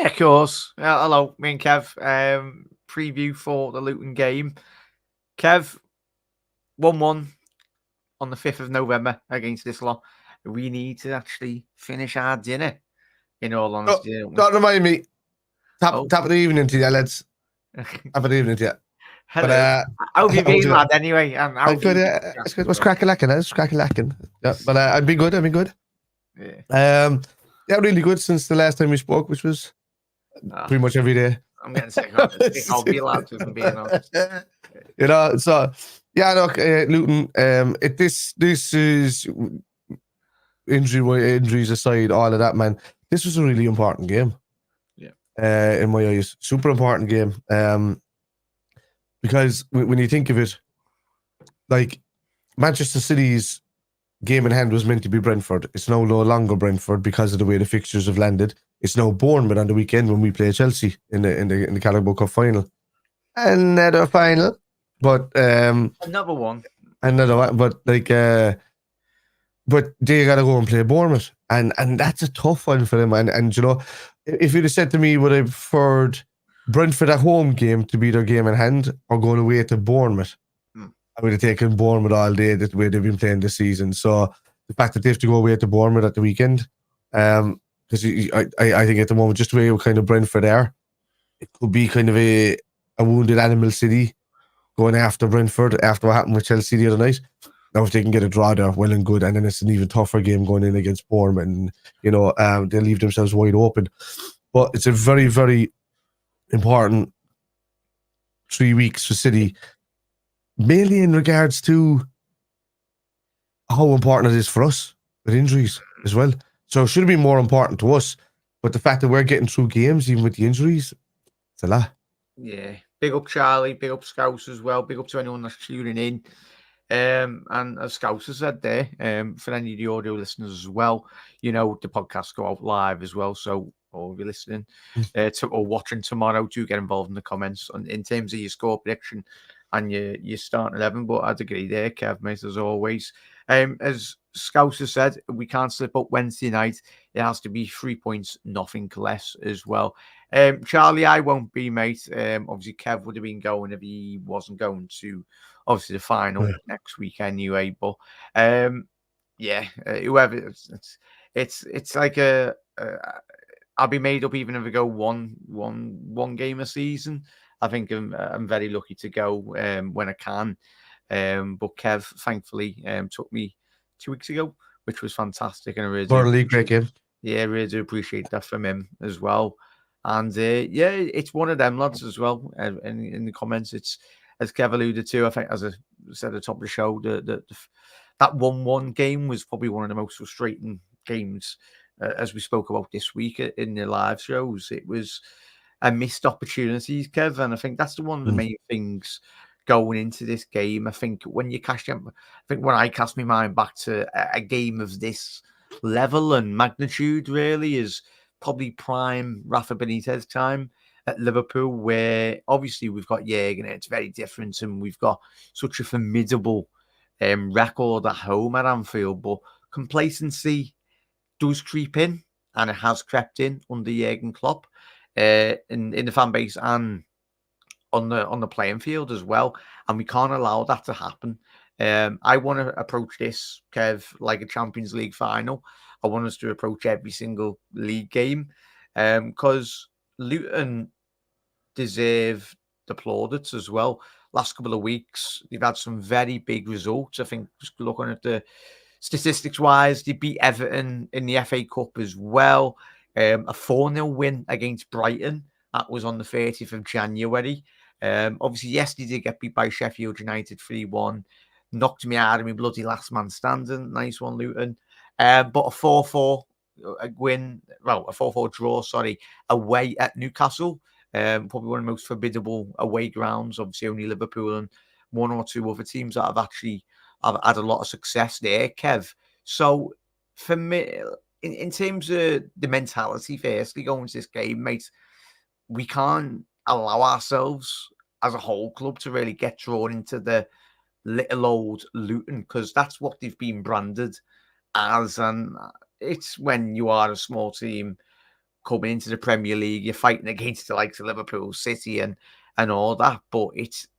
Yeah, of course. Hello, me and Kev. Preview for the Luton game. Kev, 1-1 on the 5th of November against this lot. We need to actually finish our dinner, in all honesty. Don't remind me. Top of the evening to you, lads. Top of the evening to you. Hello. How have you been, lad, anyway? I'm good. What's cracking-lacking? It's cracking-lacking. Yeah, but I've been good. Yeah. Yeah, really good since the last time we spoke, which was pretty much every day. I'm getting sick of you, lads, if I'm being honest. So yeah, look, Luton. This is injuries aside, all of that, man. This was a really important game. Yeah. In my eyes, super important game. Because when you think of it, like Manchester City's game in hand was meant to be Brentford. It's now no longer Brentford because of the way the fixtures have landed. It's now Bournemouth on the weekend when we play Chelsea in the Carabao Cup final. Another final, but another one. But but they gotta go and play Bournemouth, and that's a tough one for them. And you know, if you'd have said to me, would I preferred Brentford at home game to be their game in hand or going away to Bournemouth? I would have taken Bournemouth all day the way they've been playing this season. So the fact that they have to go away to Bournemouth at the weekend, because I think at the moment, just the way we're kind of Brentford are, it could be kind of a wounded animal City going after Brentford after what happened with Chelsea the other night. Now, if they can get a draw there, well and good, and then it's an even tougher game going in against Bournemouth, and they leave themselves wide open. But it's a very, very important 3 weeks for City, mainly in regards to how important it is for us with injuries as well. So it should have been more important to us, but the fact that we're getting through games even with the injuries, it's a lot. Yeah, big up Charlie, big up Scouse as well, big up to anyone that's tuning in. And as Scouse has said there, for any of the audio listeners as well, the podcasts go out live as well. So, or if you're listening or watching tomorrow, do get involved in the comments in terms of your score prediction and your starting 11. But I'd agree there, Kev, mate, as always. As Scouse has said, we can't slip up Wednesday night. It has to be 3 points, nothing less as well. Charlie, I won't be, mate. Obviously, Kev would have been going if he wasn't going to, obviously, the final next week anyway. But whoever, it's like I'll be made up even if I go one game a season. I think I'm very lucky to go when I can. But Kev, thankfully, took me 2 weeks ago, which was fantastic, and I really great game. Yeah, I really do appreciate that from him as well. And it's one of them lads as well. In the comments, it's as Kev alluded to. I think, as I said at the top of the show, that 1-1 game was probably one of the most frustrating games, as we spoke about this week in the live shows. It was a missed opportunities, Kev, and I think that's one of the main things going into this game. I think when I cast my mind back to a game of this level and magnitude, really, is probably prime Rafa Benitez time at Liverpool, where obviously we've got Jurgen, and it's very different, and we've got such a formidable record at home at Anfield, but complacency does creep in, and it has crept in under Jurgen Klopp in the fan base and on the playing field as well, and we can't allow that to happen. I want to approach this, Kev, like a Champions League final. I want us to approach every single league game, because Luton deserve the plaudits as well. Last couple of weeks, they've had some very big results. I think just looking at the statistics-wise, they beat Everton in the FA Cup as well. A 4-0 win against Brighton. That was on the 30th of January. Obviously, yes, they did get beat by Sheffield United 3-1. Knocked me out of my bloody last man standing. Nice one, Luton. But a 4-4 win, well, a 4-4 draw, away at Newcastle. Probably one of the most formidable away grounds. Obviously, only Liverpool and one or two other teams that have had a lot of success there, Kev. So, for me, in terms of the mentality, firstly, going to this game, mate, we can't allow ourselves as a whole club to really get drawn into the little old Luton, because that's what they've been branded as. And it's when you are a small team coming into the Premier League, you're fighting against the likes of Liverpool, City, and all that. But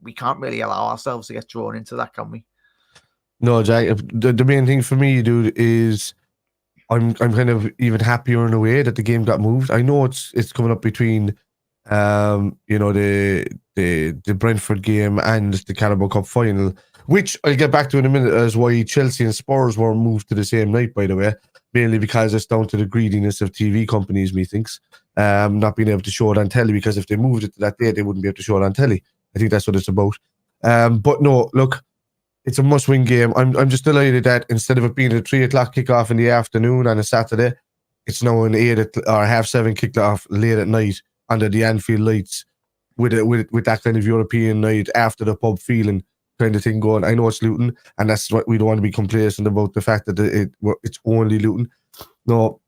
we can't really allow ourselves to get drawn into that, can we? No, Jack. The main thing for me, dude, is I'm kind of even happier in a way that the game got moved. I know it's coming up between the Brentford game and the Carabao Cup final, which I'll get back to in a minute, as why Chelsea and Spurs were moved to the same night, by the way, mainly because it's down to the greediness of TV companies, methinks, not being able to show it on telly, because if they moved it to that day, they wouldn't be able to show it on telly. I think that's what it's about. But no, look, it's a must-win game. I'm just delighted that instead of it being a 3 o'clock kickoff in the afternoon on a Saturday, it's now an 8 or 7:30 kickoff late at night under the Anfield lights, with that kind of European night after the pub feeling kind of thing going. I know it's Luton, and that's what we don't want to be complacent about, the fact that it's only Luton. No,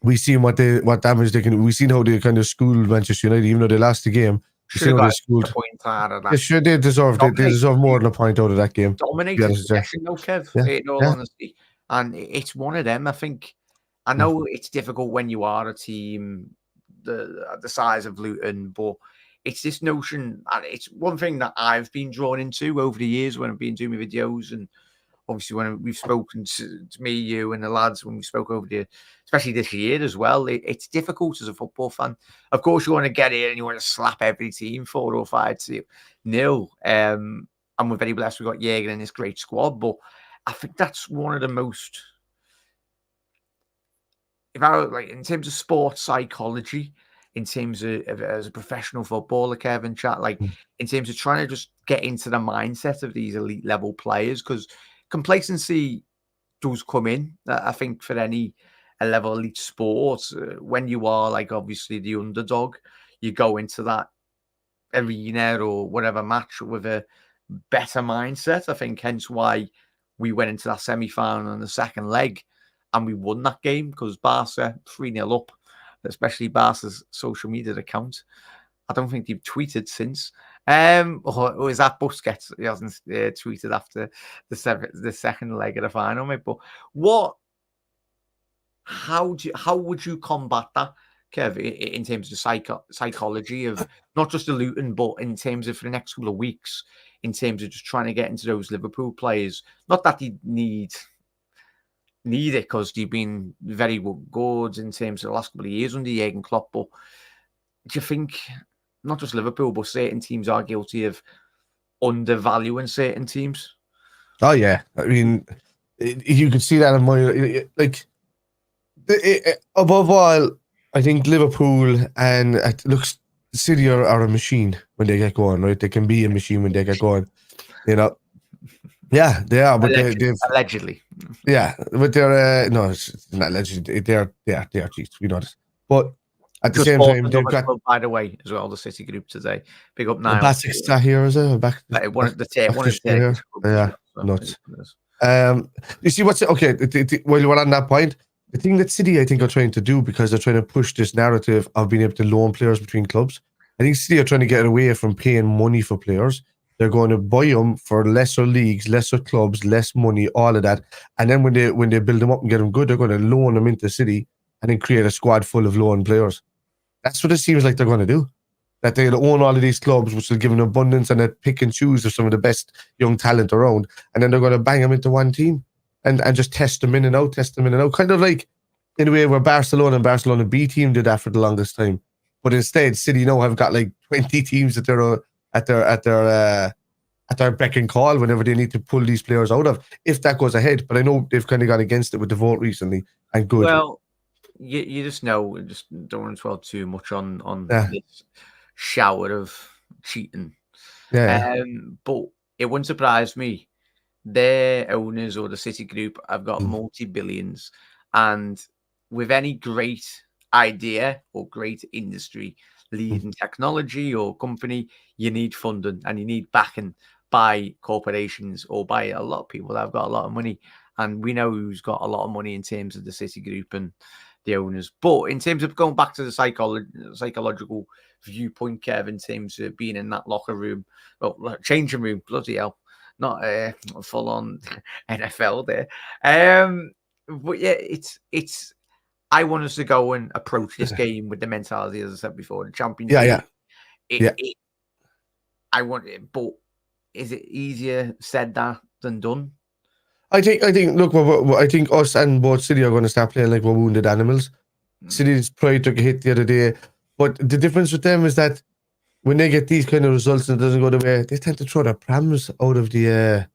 we seen what damage they can do. We seen how they kind of schooled Manchester United, even though they lost the game. Should have got a point out of that. They deserve more than a point out of that game. Dominated possession, though, Kev, in all honesty. And it's one of them, I think. I know it's difficult when you are a team the size of Luton, but it's this notion, and it's one thing that I've been drawn into over the years when I've been doing my videos, and obviously when we've spoken to me, you, and the lads, when we spoke over the, especially this year as well, it's difficult as a football fan. Of course, you want to get in and you want to slap every team 4 or 5-0. And we're very blessed we got Jaeger in this great squad, but I think that's one of the most, if I like, in terms of sports psychology, in terms of as a professional footballer, Kevin, chat, like in terms of trying to just get into the mindset of these elite level players, because complacency does come in, I think, for any level elite sport. When you are, like, obviously the underdog, you go into that arena or whatever match with a better mindset. I think hence why we went into that semi-final in the second leg and we won that game, because Barca 3-0 up, especially Barca's social media account. I don't think they've tweeted since. Or is that Busquets? He hasn't tweeted after the second leg of the final, mate. But how would you combat that, Kev, in terms of psychology of not just the Luton, but in terms of for the next couple of weeks, in terms of just trying to get into those Liverpool players? Not that they need it, because they've been very good in terms of the last couple of years under Jurgen Klopp, but do you think not just Liverpool, but certain teams are guilty of undervaluing certain teams? Oh yeah, I mean, you can see that in my above all, I think Liverpool and it looks City are a machine when they get going, right? They can be a machine when they get going, you know. Yeah, they are, but allegedly. Yeah, but they're no, it's not allegedly. They are cheats. We know this, but at the same time, they've got. By the way, as well, the City group today. Big up now. Basic's not here, is it? One of the yeah, nuts. You see what's okay? While we're on that point, the thing that City, I think, are trying to do, because they're trying to push this narrative of being able to loan players between clubs. I think City are trying to get away from paying money for players. They're going to buy them for lesser leagues, lesser clubs, less money, all of that. And then when they build them up and get them good, they're going to loan them into City and then create a squad full of loan players. That's what it seems like they're going to do. That they'll own all of these clubs, which will give an abundance and a pick and choose of some of the best young talent around. And then they're going to bang them into one team and just test them in and out. Kind of like in a way where Barcelona B team did that for the longest time. But instead, City now have got like 20 teams that they're at their beck and call whenever they need to pull these players out of, if that goes ahead. But I know they've kind of gone against it with the vote recently, and good. Well, you just know, just don't want to dwell too much on this shower of cheating. Yeah. But it wouldn't surprise me. Their owners or the City Group have got multi-billions, and with any great idea or great industry, leading technology or company, you need funding and you need backing by corporations or by a lot of people that have got a lot of money. And we know who's got a lot of money in terms of the City Group and the owners. But in terms of going back to the psychological viewpoint, Kev, in terms of being in that locker room, well, changing room, bloody hell, not full on NFL there. But yeah, it's I want us to go and approach this game with the mentality, as I said before, the Champions Yeah, League. I want it, but is it easier said that than done? I think. Look, I think us and both City are going to start playing like we're wounded animals. City's pride took a hit the other day, but the difference with them is that when they get these kind of results and it doesn't go the way, they tend to throw their prams out of the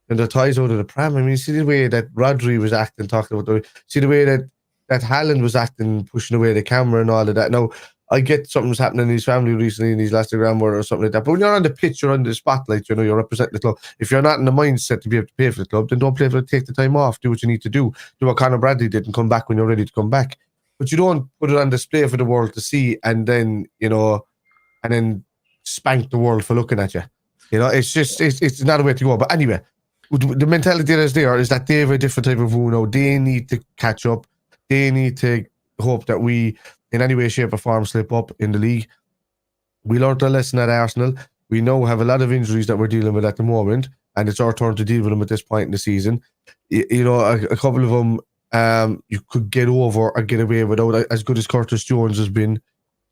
and their ties out of the pram. I mean, see the way that Rodri was acting, talking about see the way that Haaland was acting, pushing away the camera and all of that. Now, I get something's happening in his family recently in his last Instagram or something like that. But when you're on the pitch, you're under the spotlight, you're representing the club. If you're not in the mindset to be able to pay for the club, then don't play for it. Take the time off. Do what you need to do. Do what Conor Bradley did and come back when you're ready to come back. But you don't put it on display for the world to see and then, and then spank the world for looking at you. It's just, it's not a way to go. But anyway, the mentality that is there is that they have a different type of Uno. They need to catch up. They need to hope that we, in any way, shape, or form, slip up in the league. We learned a lesson at Arsenal. We now have a lot of injuries that we're dealing with at the moment, and it's our turn to deal with them at this point in the season. A couple of them you could get over or get away without. As good as Curtis Jones has been,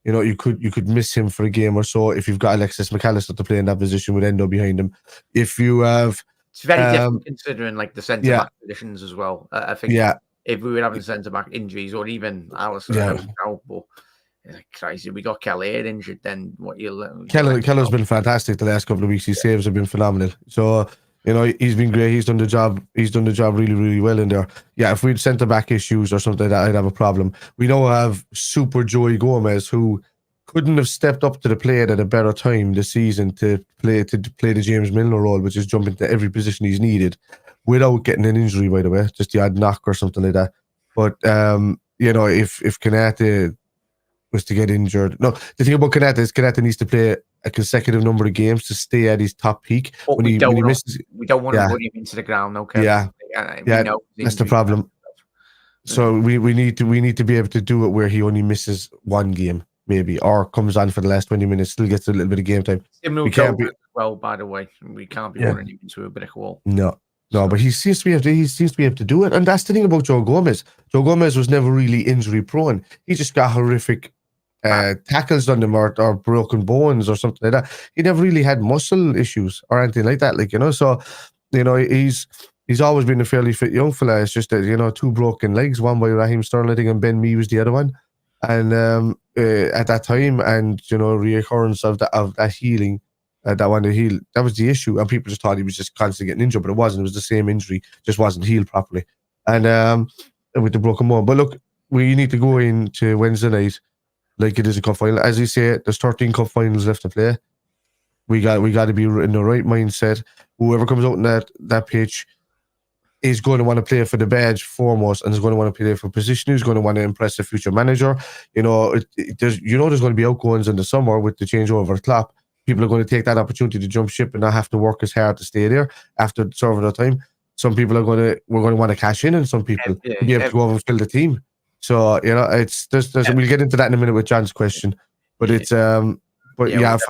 you could miss him for a game or so if you've got Alexis McAllister to play in that position with Endo behind him. If you have... It's very different considering like the centre-back positions as well. I think if we were having centre-back injuries or even Alisson out, but crazy, we got Kelleher injured, then what you'll... Kelleher's been fantastic the last couple of weeks. His saves have been phenomenal. So, he's been great. He's done the job really, really well in there. Yeah, if we had centre-back issues or something like that, I'd have a problem. We now have Super Joey Gomez, who couldn't have stepped up to the plate at a better time this season to play the James Milner role, which is jump into every position he's needed without getting an injury, by the way, just the odd knock or something like that. But if Konate was to get injured, no, the thing about Konate is Konate needs to play a consecutive number of games to stay at his top peak. But we don't want to put him into the ground, no. Yeah, that's the problem. So we need to be able to do it where he only misses one game, maybe, or comes on for the last 20 minutes, still gets a little bit of game time. We can't be, well, by the way, we can't be running him into a brick wall. No, but he seems to be able to do it, and that's the thing about Joe Gomez. Joe Gomez was never really injury prone. He just got horrific tackles on him or broken bones or something like that. He never really had muscle issues or anything like that. So he's always been a fairly fit young fella. It's just that, two broken legs, one by Raheem Sterling and Ben Mee was the other one. And at that time, and reoccurrence of that healing, that one to heal, that was the issue. And people just thought he was just constantly getting injured, but it wasn't. It was the same injury, just wasn't healed properly. And with the broken bone. But look, we need to go into Wednesday night like it is a cup final. As you say, there's 13 cup finals left to play. We got to be in the right mindset. Whoever comes out in that pitch is going to want to play for the badge foremost, and is going to want to play for position. Who's going to want to impress the future manager. There's going to be outgoings in the summer with the changeover Klopp. People are going to take that opportunity to jump ship and not have to work as hard to stay there after serving their time. Some people we're going to want to cash in, and some people to be able to go over and fill the team. So we'll get into that in a minute with John's question, but it's for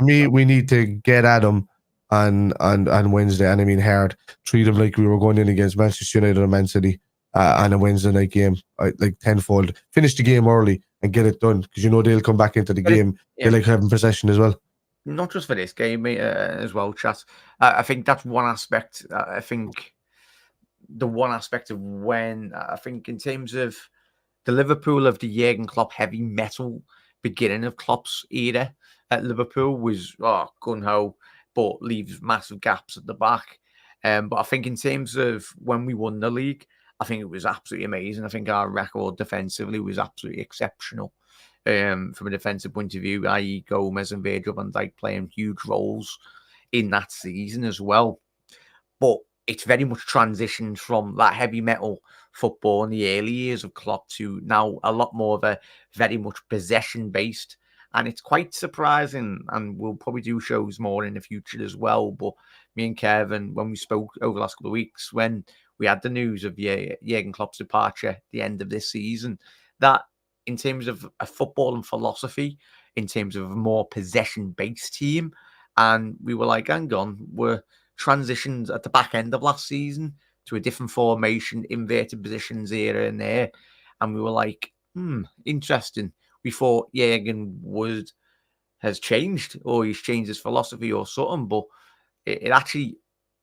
me, we need to get at them on Wednesday, and I mean hard. Treat them like we were going in against Manchester United or Man City on a Wednesday night game, like tenfold. Finish the game early and get it done, because they'll come back into the game. They like having possession as well. Not just for this game, as well, chat. I think that's one aspect. I think the one aspect of when I think in terms of the Liverpool of the Jurgen Klopp heavy metal beginning of Klopp's era at Liverpool was gun-ho, but leaves massive gaps at the back. But I think in terms of when we won the league, I think it was absolutely amazing. I think our record defensively was absolutely exceptional from a defensive point of view, i.e. Gomez and Virgil van Dijk playing huge roles in that season as well. But it's very much transitioned from that heavy metal football in the early years of Klopp to now a lot more of a very much possession-based. And it's quite surprising, and we'll probably do shows more in the future as well. But me and Kevin, when we spoke over the last couple of weeks, when we had the news of Jurgen Klopp's departure at the end of this season, that in terms of a football and philosophy, in terms of a more possession-based team, and we were like, hang on, we're transitioned at the back end of last season to a different formation, inverted positions here and there. And we were like, interesting. We thought Jurgen has changed, or he's changed his philosophy or something, but it actually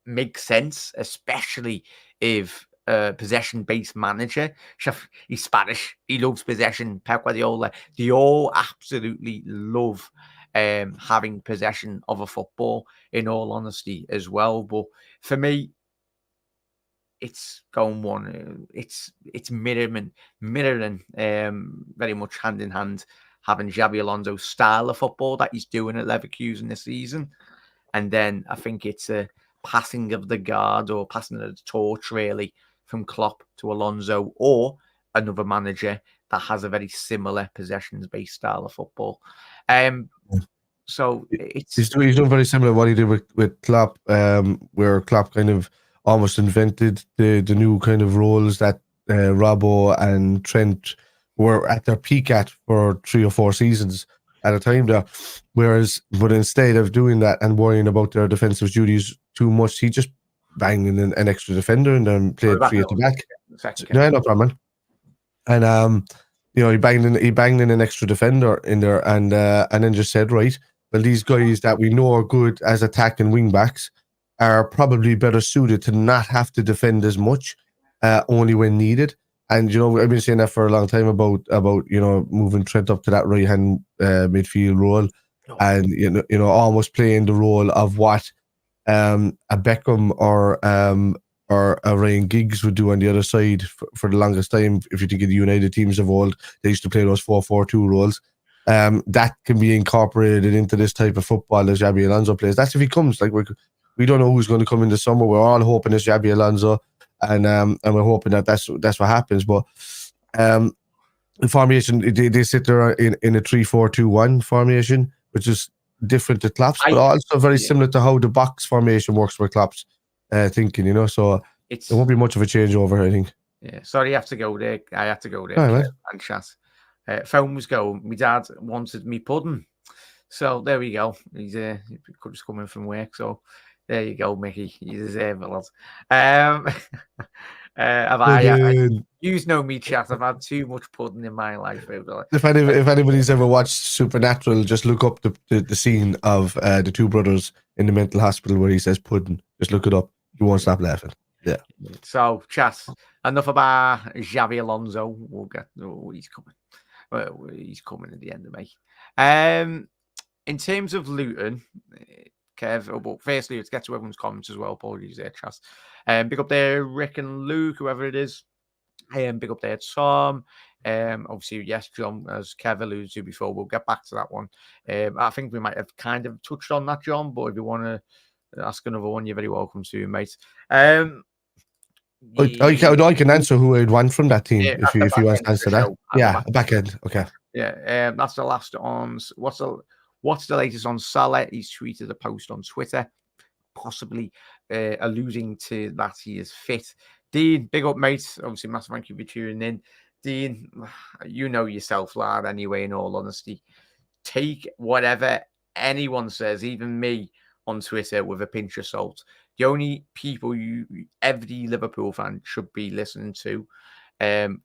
makes sense, especially if possession-based manager. He's Spanish. He loves possession. Pep Guardiola. They all absolutely love having possession of a football, in all honesty, as well. But for me, it's going one. It's mirroring very much hand in hand, having Xabi Alonso's style of football that he's doing at Leverkusen this season, and then I think it's a passing of the guard or passing of the torch, really, from Klopp to Alonso or another manager that has a very similar possessions-based style of football. So he's doing very similar to what he did with Klopp, where Klopp kind of almost invented the new kind of roles that Robbo and Trent were at their peak at for 3 or 4 seasons at a time there. But instead of doing that and worrying about their defensive duties too much, he just banged in an extra defender and then played 3 at the back. No problem. And he banged in an extra defender in there, and then just said, right, well, these guys that we know are good as attacking wing backs are probably better suited to not have to defend as much, only when needed. And I've been saying that for a long time about moving Trent up to that right hand midfield role, and almost playing the role of what a Beckham or a Ryan Giggs would do on the other side for the longest time. If you think of the United teams of old, they used to play those 4-4-2 roles. That can be incorporated into this type of football as Xabi Alonso plays. That's if he comes. Like we don't know who's going to come in the summer. We're all hoping it's Xabi Alonso, and we're hoping that's what happens. But the formation, they sit there in a 3-4-2-1 formation, which is different to Klopp's, but also very similar to how the box formation works for Klopp's thinking. So it won't be much of a changeover, I think. Yeah, sorry, I have to go there. Right, and chat. Phone was going. My dad wanted me pudding, so there we go. He could just come in from work, so there you go, Mickey. You deserve it, lad. You know me, chat. I've had too much pudding in my life. If anybody's ever watched Supernatural, just look up the scene of the 2 brothers in the mental hospital where he says pudding. Just look it up. You won't stop laughing. Yeah. So, chat. Enough about Xabi Alonso. We'll get. He's coming. Well, he's coming at the end of May. In terms of Luton, Kev, but firstly, let's get to everyone's comments as well. Apologies there, Chas. Big up there, Rick and Luke, whoever it is. Big up there, Tom. Obviously, yes, John, as Kev alluded to before, we'll get back to that one. I think we might have kind of touched on that, John, but if you want to ask another one, you're very welcome to, mate. I can answer who I'd want from that team if you want to answer that. Yeah, back end. Okay. Yeah, that's the last on. What's the latest on Salah? He's tweeted a post on Twitter, possibly alluding to that he is fit. Dean, big up, mate. Obviously, massive thank you for tuning in. Dean, you know yourself, lad, anyway, in all honesty. Take whatever anyone says, even me, on Twitter with a pinch of salt. The only people every Liverpool fan should be listening to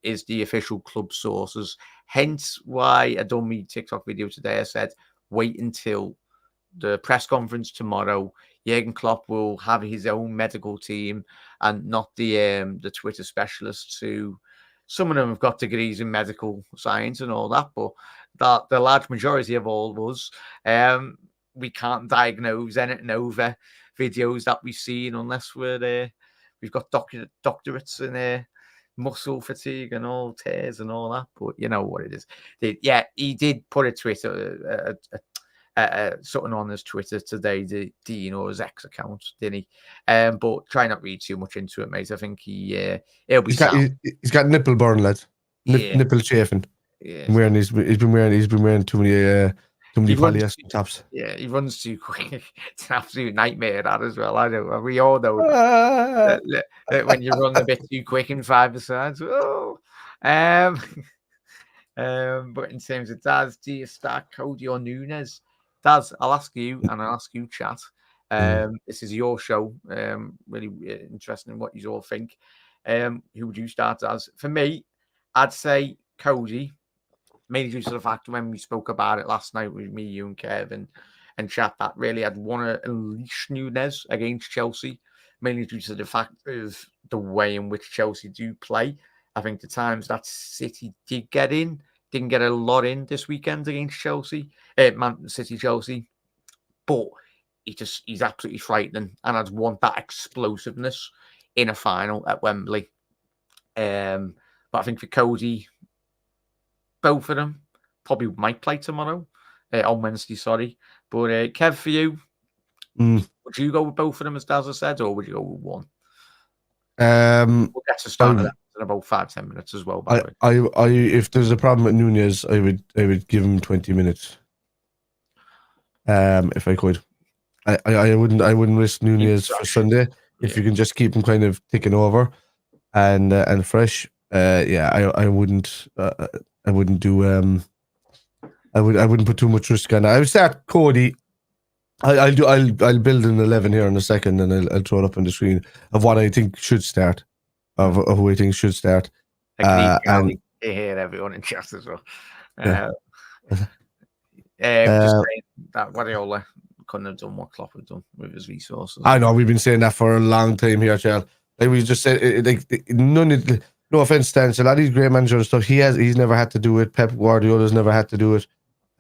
is the official club sources. Hence why I done my TikTok video today. I said, wait until the press conference tomorrow. Jurgen Klopp will have his own medical team and not the Twitter specialists who some of them have got degrees in medical science and all that, but that the large majority of all of us, we can't diagnose anything over videos that we've seen unless we've got doctorates in muscle fatigue and all tears and all that. But you know what it is. He did put a Twitter something on his Twitter today, Dean, or his X account, didn't he? But try not to read too much into it, mate. I think he'll be. He's got nipple burn, lads. Nipple chafing. Yeah. He's been wearing too many polyester tops. Yeah, he runs too quick. It's an absolute nightmare, that as well. I know. We all know that when you run a bit too quick in 5-a-sides. Oh. But in terms of Daz, do you start Cody or Nunes? Daz, I'll ask you, and I'll ask you, chat. This is your show. Really interesting in what you all think. Who would you start as? For me, I'd say Cody, mainly due to the fact when we spoke about it last night with me, you, and Kev, and chat, that really I'd want to unleash Nunez against Chelsea, mainly due to the fact of the way in which Chelsea do play. I think the times that City didn't get a lot in this weekend against Chelsea, Man City, Chelsea, but he's absolutely frightening, and I'd want that explosiveness in a final at Wembley. But I think for Cody, both of them probably might play tomorrow, on Wednesday, sorry. But Kev, for you, would you go with both of them, as Daz said, or would you go with one? We'll get to start in about 5-10 minutes as well. By the way, if there's a problem with Nunez, I would give him 20 minutes. If I could, I wouldn't risk Nunez for Sunday. If you can just keep him kind of ticking over and fresh, I wouldn't do I wouldn't put too much risk on it. I would start Cody. I'll build an 11 here in a second, and I'll throw it up on the screen of what I think should start, of who I think should start. And hear everyone in chat as well. Just saying that Guardiola couldn't have done what Klopp had done with his resources. I know, we've been saying that for a long time here, Charles. Like we just said, no offense, Stan, a lot of these great managers and stuff, he's never had to do it. Pep Guardiola's never had to do it.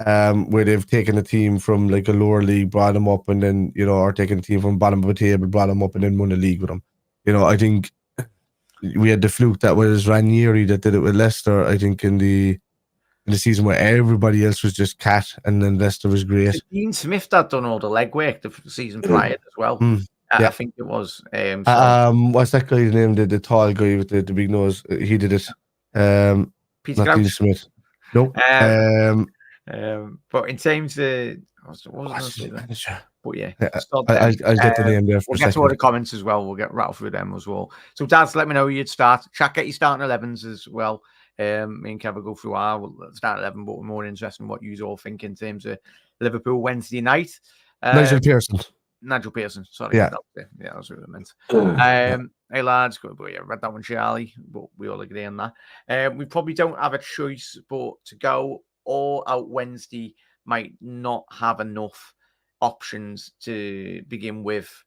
Where they've taken a team from like a lower league, brought them up, and then or taken a team from bottom of a table, brought them up, and then won a league with them. I think we had the fluke that was Ranieri that did it with Leicester. I think in the season where everybody else was just cat, and then Leicester was great. Dean Smith had done all the legwork the season prior as well. I think it was. What's that guy's name? The tall guy with the big nose. He did it. Peter not Dean Smith. Nope. But in terms of but yeah, I'll get the name there. We'll get to all the comments as well. We'll get rattled through them as well. So, Daz, let me know you'd start. Chat, get your starting 11s as well. Me and Kev will go through our start 11, but we're more interested in what you all think in terms of Liverpool Wednesday night. Nigel Pearson. Sorry, yeah, that's what I meant. Hey lads, read that one, Charlie, but we all agree on that. We probably don't have a choice, but to go all out Wednesday might not have enough options to begin with.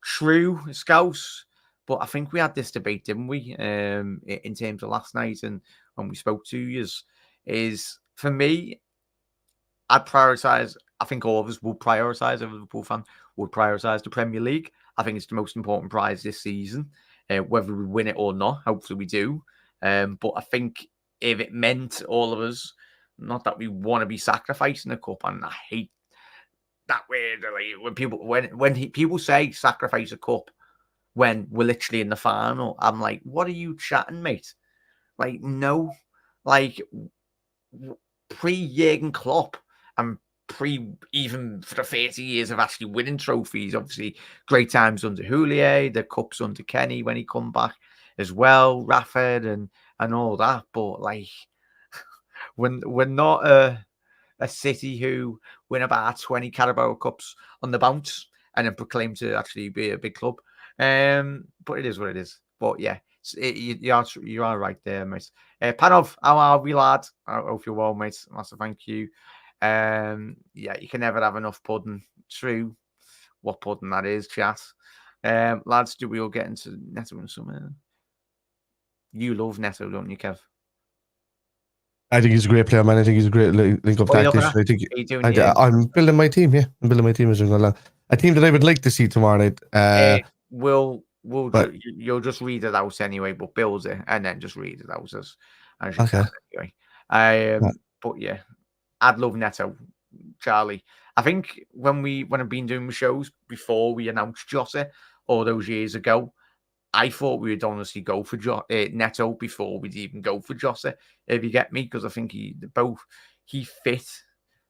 True, Scouse, but I think we had this debate, didn't we? In terms of last night and when we spoke to you, is for me, I'd prioritise. I think all of us will prioritise. A Liverpool fan would prioritise the Premier League. I think it's the most important prize this season, whether we win it or not. Hopefully we do. But I think if it meant all of us, not that we want to be sacrificing a cup, and I hate that word. When people say sacrifice a cup when we're literally in the final, I'm like, what are you chatting, mate? Like, no, like pre-Jurgen Klopp and even for the 30 years of actually winning trophies, obviously great times under Houllier, the cups under Kenny when he come back as well, Rafford and all that. But like, when we're not a City who win about 20 Carabao Cups on the bounce and then proclaim to actually be a big club. But it is what it is. But yeah, you are right there, mate. Panov, how are we, lad? I hope you're well, mate. Massive thank you. Yeah, you can never have enough pudding. True. What pudding that is, chat. Lads, do we all get into Neto and Summer? You love Neto, don't you, Kev? I think he's a great player, man. I think he's a great link-up tactician. I think I'm building my team. Yeah, I'm building my team as we go along. A team that I would like to see tomorrow night. You'll just read it out anyway, but build it and then just read it out as you can anyway. But yeah, I'd love Neto, Charlie. I think when I've been doing the shows before we announced Jota all those years ago, I thought we would honestly go for Neto before we'd even go for Jota, if you get me, because I think he fit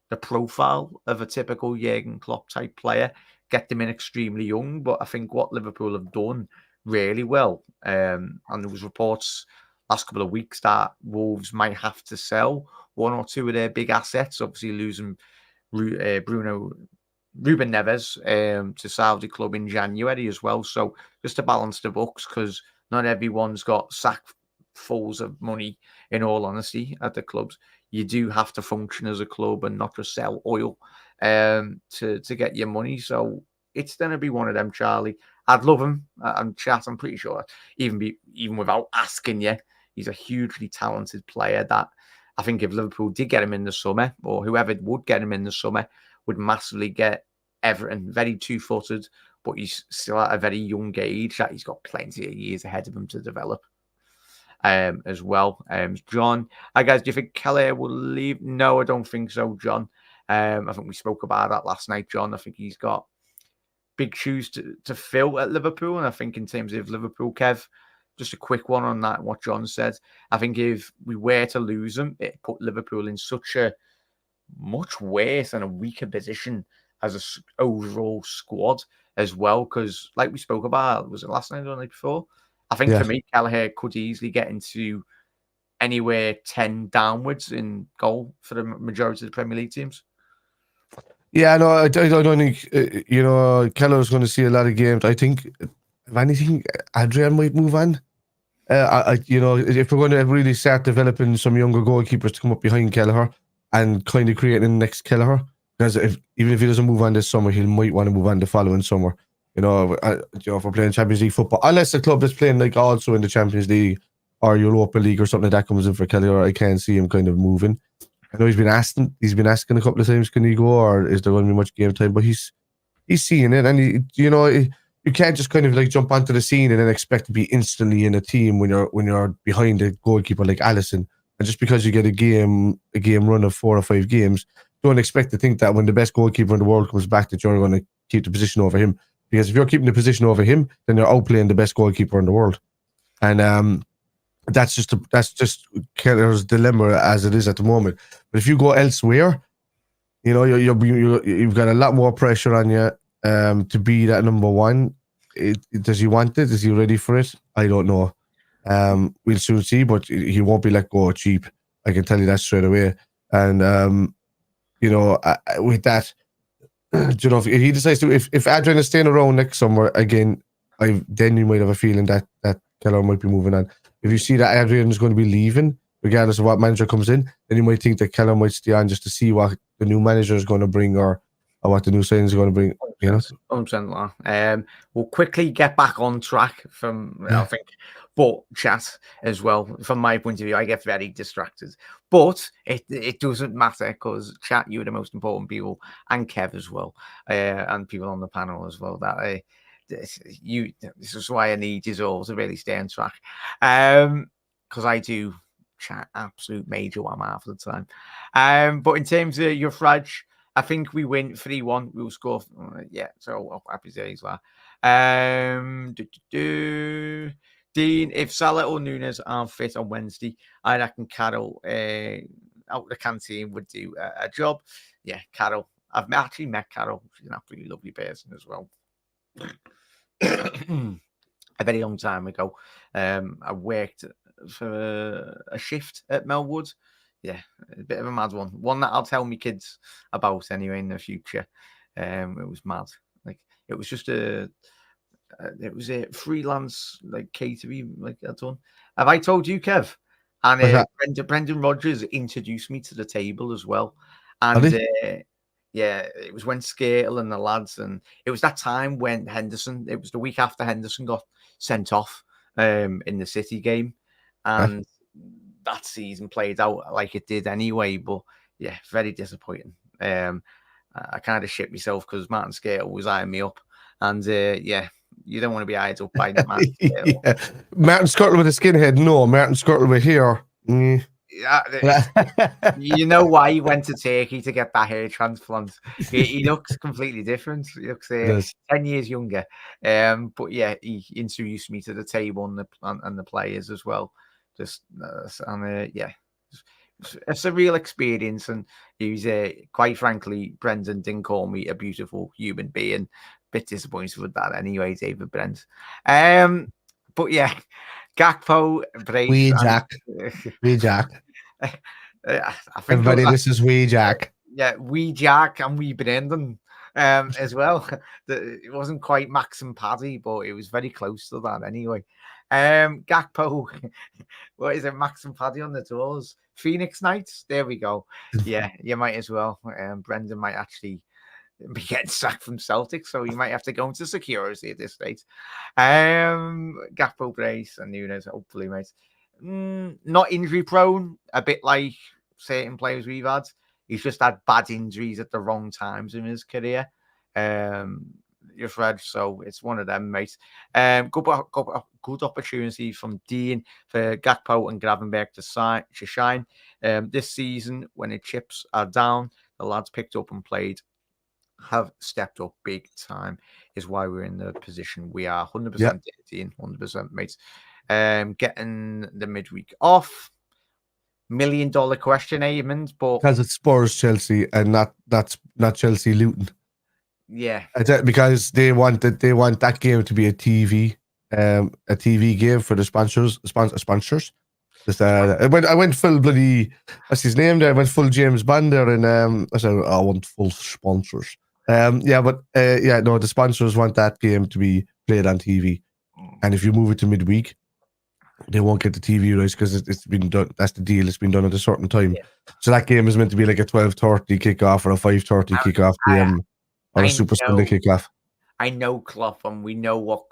the profile of a typical Jurgen Klopp type player, get them in extremely young. But I think what Liverpool have done really well, and there was reports last couple of weeks that Wolves might have to sell one or two of their big assets, obviously losing Ruben Neves to Saudi club in January as well. So just to balance the books, because not everyone's got sacked fulls of money, in all honesty, at the clubs. You do have to function as a club and not just sell oil to get your money. So it's going to be one of them, Charlie. I'd love him. I'm pretty sure, even without asking you, he's a hugely talented player that I think if Liverpool did get him in the summer, or whoever would get him in the summer, would massively get Everton. Very two-footed, but he's still at a very young age that he's got plenty of years ahead of him to develop as well. John, I guess, do you think Kelleher will leave? No, I don't think so, John. I think we spoke about that last night, John. I think he's got big shoes to fill at Liverpool. And I think in terms of Liverpool, Kev, just a quick one on that, what John said. I think if we were to lose him, it put Liverpool in such a much worse and a weaker position as an overall squad as well. Because like we spoke about, was it last night or the night before? I think for me, Kelleher could easily get into anywhere 10 downwards in goal for the majority of the Premier League teams. Yeah, no, I don't think, Kelleher's going to see a lot of games. I think, if anything, Adrian might move on. If we're going to really start developing some younger goalkeepers to come up behind Kelleher and kind of creating the next Kelleher, because even if he doesn't move on this summer, he might want to move on the following summer. If we're playing Champions League football, unless the club is playing like also in the Champions League or Europa League or something like that comes in for Kelleher, I can't see him kind of moving. I know he's been asking a couple of times, can he go, or is there going to be much game time? But he's seeing it, and you can't just kind of like jump onto the scene and then expect to be instantly in a team when you're behind a goalkeeper like Alisson. And just because you get a game run of 4 or 5 games, don't expect to think that when the best goalkeeper in the world comes back that you're going to keep the position over him. Because if you're keeping the position over him, then you're outplaying the best goalkeeper in the world. And that's just Kelleher's dilemma as it is at the moment. But if you go elsewhere, you've got a lot more pressure on you to be that number one. Does he want it? Is he ready for it? I don't know. We'll soon see, but he won't be let go cheap. I can tell you that straight away. And with that, if he decides to, if Adrian is staying around next summer again, then you might have a feeling that Kelleher might be moving on. If you see that Adrian is going to be leaving, regardless of what manager comes in, then you might think that Kelleher might stay on just to see what the new manager is going to bring or what the new signings is going to bring. 100%. We'll quickly get back on track I think, but chat as well. From my point of view, I get very distracted, but it doesn't matter because chat, you are the most important people, and Kev as well, and people on the panel as well. This is why I need you all to really stay on track, because I do chat absolute major one half of the time. But in terms of your Fraj, I think we win 3-1. We'll score. So happy days, lad. Dean, if Salah or Nunes aren't fit on Wednesday, I reckon Carroll out the canteen would do a job. Yeah, Carroll. I've actually met Carroll. She's an absolutely lovely person as well. A very long time ago, I worked for a shift at Melwood. Yeah, a bit of a mad one that I'll tell my kids about anyway in the future. It was mad. Like it was just a freelance like catering like I'd done. Have I told you, Kev? And Brendan Rodgers introduced me to the table as well. And it was when Skirtle and the lads, and it was that time when Henderson. It was the week after Henderson got sent off in the City game, and that season played out like it did anyway. But yeah, very disappointing. I kind of shit myself because Martin Skirtle was eyeing me up, and you don't want to be eyed up by Martin Skirtle. Martin Skirtle with a skinhead. No, Martin Skirtle with hair. You know why he went to Turkey to get that hair transplant. He looks completely different. He looks 10 years younger. But yeah, he introduced me to the table and the players as well. It's a real experience. And he was, quite frankly, Brendan didn't call me a beautiful human being. Bit disappointed with that anyway, David Brent. But yeah, Gakpo, Brace. Wee Jack. I think everybody, this is Wee Jack. Yeah, Wee Jack and Wee Brendan as well. It wasn't quite Max and Paddy, but it was very close to that anyway. Gakpo, what is it? Max and Paddy on the doors. Phoenix Knights. There we go. Yeah, you might as well. Brendan might actually be getting sacked from Celtic, so you might have to go into security at this stage. Gakpo, Brace, and Nunes, hopefully, mate. Not injury prone, a bit like certain players we've had. He's just had bad injuries at the wrong times in his career. Just read, so it's one of them, mate. Good opportunity from Dean for Gakpo and Gravenberg to shine. This season, when the chips are down, the lads picked up and played, have stepped up big time, is why we're in the position we are. 100% Dean, 100%, mate. Getting the midweek off. $1 million question, Eamon, but because it's Spurs Chelsea and not Chelsea Luton. Yeah, because they want that game to be a TV game for the sponsors. I went full bloody, what's his name there? I went full James Bond there, and I said I want full sponsors. The sponsors want that game to be played on TV, and if you move it to midweek, they won't get the TV rights because it's been done. That's the deal. It's been done at a certain time. Yeah. So that game is meant to be like a 12:30 kickoff or a 5:30 kickoff game. Or a Super Sunday kickoff. I know Klopp, and we know what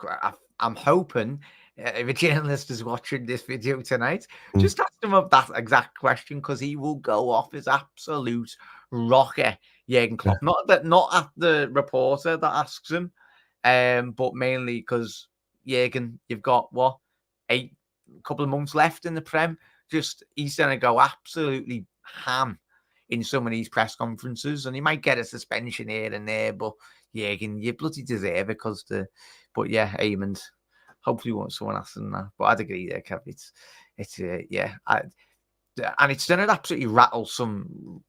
I'm hoping. If a journalist is watching this video tonight, just ask him of that exact question, because he will go off his absolute rocker. Jurgen Klopp, not at the reporter that asks him, but mainly because Jurgen, you've got a couple of months left in the Prem. He's gonna go absolutely ham in some of these press conferences, and he might get a suspension here and there, but Jurgen, you bloody deserve it Eamon, hopefully someone asks him that. But I'd agree there, Kev. And it's done it absolutely rattle some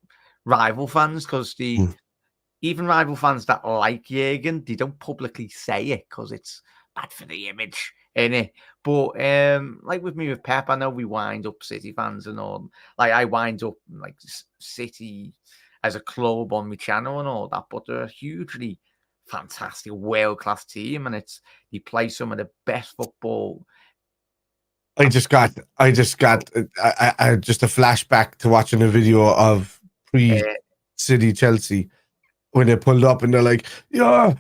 rival fans, because even rival fans that like Jurgen, they don't publicly say it because it's bad for the image, innit? But like with me with Pep, I know we wind up City fans and all. Like I wind up like City as a club on my channel and all that, but they're a hugely fantastic, world-class team, and you play some of the best football. I just got just a flashback to watching a video of pre-City Chelsea when they pulled up and they're like, you're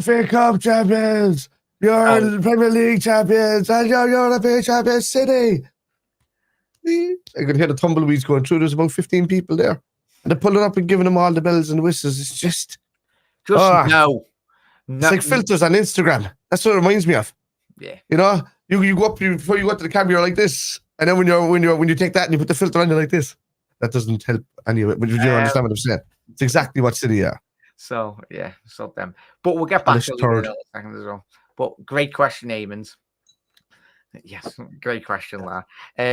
FA Cup champions, you're the Premier League champions, and you're the FA champions, City. I could hear the tumbleweeds going through. There's about 15 people there, and they're pulling up and giving them all the bells and whistles. It's just no. It's like filters on Instagram. That's what it reminds me of. Yeah, you go up before you go up to the camera, you're like this, and then when you take that and you put the filter on, you're like this. That doesn't help any of it. But you understand what I'm saying? It's exactly what City are. So them. But we'll get back to it in a second as well. But great question, Eamon. Yes, great question, lad.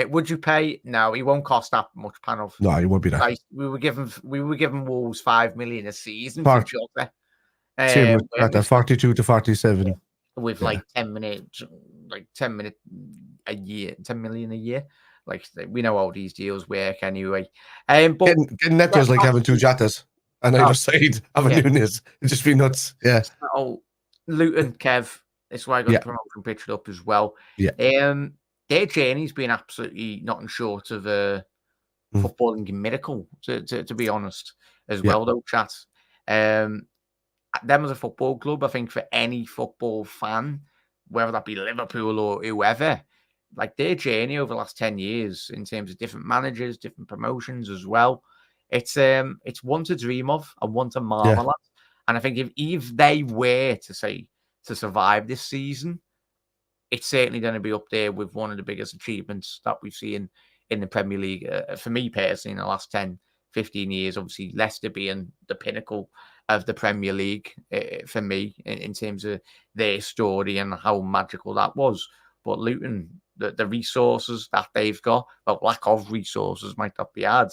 Would you pay? No, he won't cost that much. Panel. No, he won't be that. We were giving Wolves $5 million a season for Jota. 42 to 47 with like 10 minutes a year, 10 million a year. Like we know how these deals work anyway. But getting that was like having two Jotas on either side of a Nunes. It'd just be nuts. Yeah. So, Luton, Kev. That's why I got the promotion pictured up as well. Yeah. Their journey's been absolutely nothing short of a footballing miracle, to be honest, as well, though, chat. Them as a football club, I think for any football fan, whether that be Liverpool or whoever, like their journey over the last 10 years in terms of different managers, different promotions as well, it's one to dream of and one to marvel at. And I think if they were to survive this season, it's certainly going to be up there with one of the biggest achievements that we've seen in the Premier League. For me personally, in the last 10, 15 years, obviously Leicester being the pinnacle of the Premier League for me in terms of their story and how magical that was. But Luton, the resources that they've got, well, lack of resources might not be had.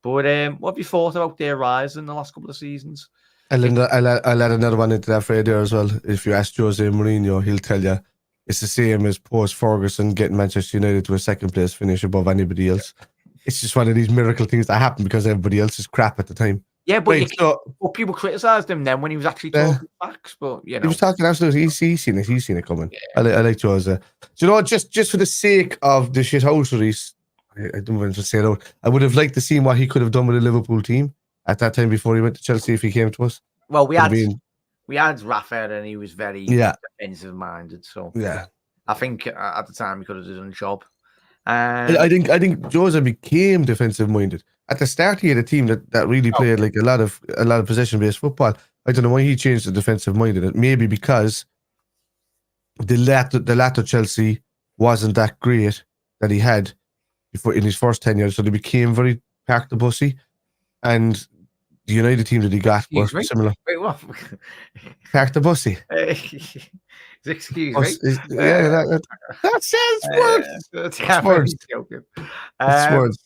But what have you thought about their rise in the last couple of seasons? I'll add another one into that for there as well. If you ask Jose Mourinho, he'll tell you it's the same as post-Ferguson getting Manchester United to a second place finish above anybody else. It's just one of these miracle things that happen because everybody else is crap at the time. Yeah, but Right, so people criticised him then when he was actually talking facts. But he was talking absolutely. He's seen it coming. Yeah. I like Joe's. Do you know what? Just for the sake of the shithouseries, I don't want to say it out. I would have liked to see what he could have done with the Liverpool team at that time before he went to Chelsea. If he came to us, well, we had Rafa, and he was very defensive minded. So I think at the time he could have done the job. I think Jose became defensive minded. At the start, he had a team that really played like a lot of possession based football. I don't know why he changed to defensive minded. Maybe because the latter Chelsea wasn't that great that he had before in his first 10 years, so they became very park the bussy, and the United team that he got were similar. Wait, what? Park the bussy. Excuse me. That says words. That's words. Words.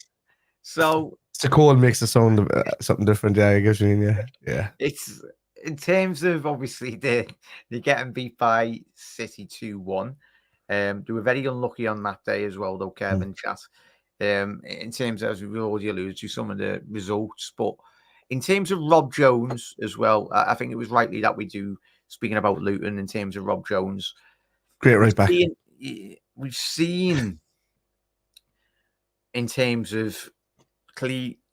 So Cole makes the sound something different. Yeah, I guess you mean. Yeah. It's in terms of obviously they're getting beat by City 2-1. They were very unlucky on that day as well, though, Kevin Chat. In terms of, as we already alluded to, some of the results, but in terms of Rob Jones as well, I think it was rightly that we do. Speaking about Luton, in terms of Rob Jones, great right back. We've seen in terms of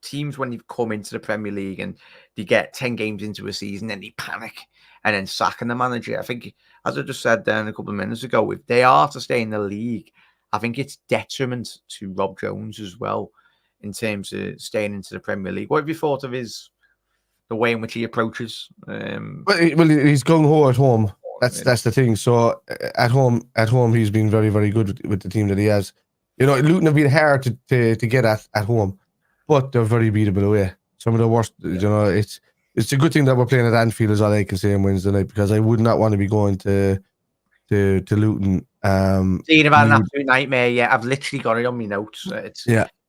teams when they've come into the Premier League and they get 10 games into a season and they panic and then sacking the manager. I think, as I just said there a couple of minutes ago, if they are to stay in the league, I think it's detriment to Rob Jones as well in terms of staying into the Premier League. What have you thought of the way in which he approaches? Well, he's gung ho at home. That's the thing. So at home, he's been very, very good with the team that he has. You know, Luton have been hard to get at home, but they're very beatable away. Some of the worst. You know, it's a good thing that we're playing at Anfield, is all I can say on Wednesday night, because I would not want to be going to Luton. Seeing about an absolute nightmare. Yeah, I've literally got it on my notes.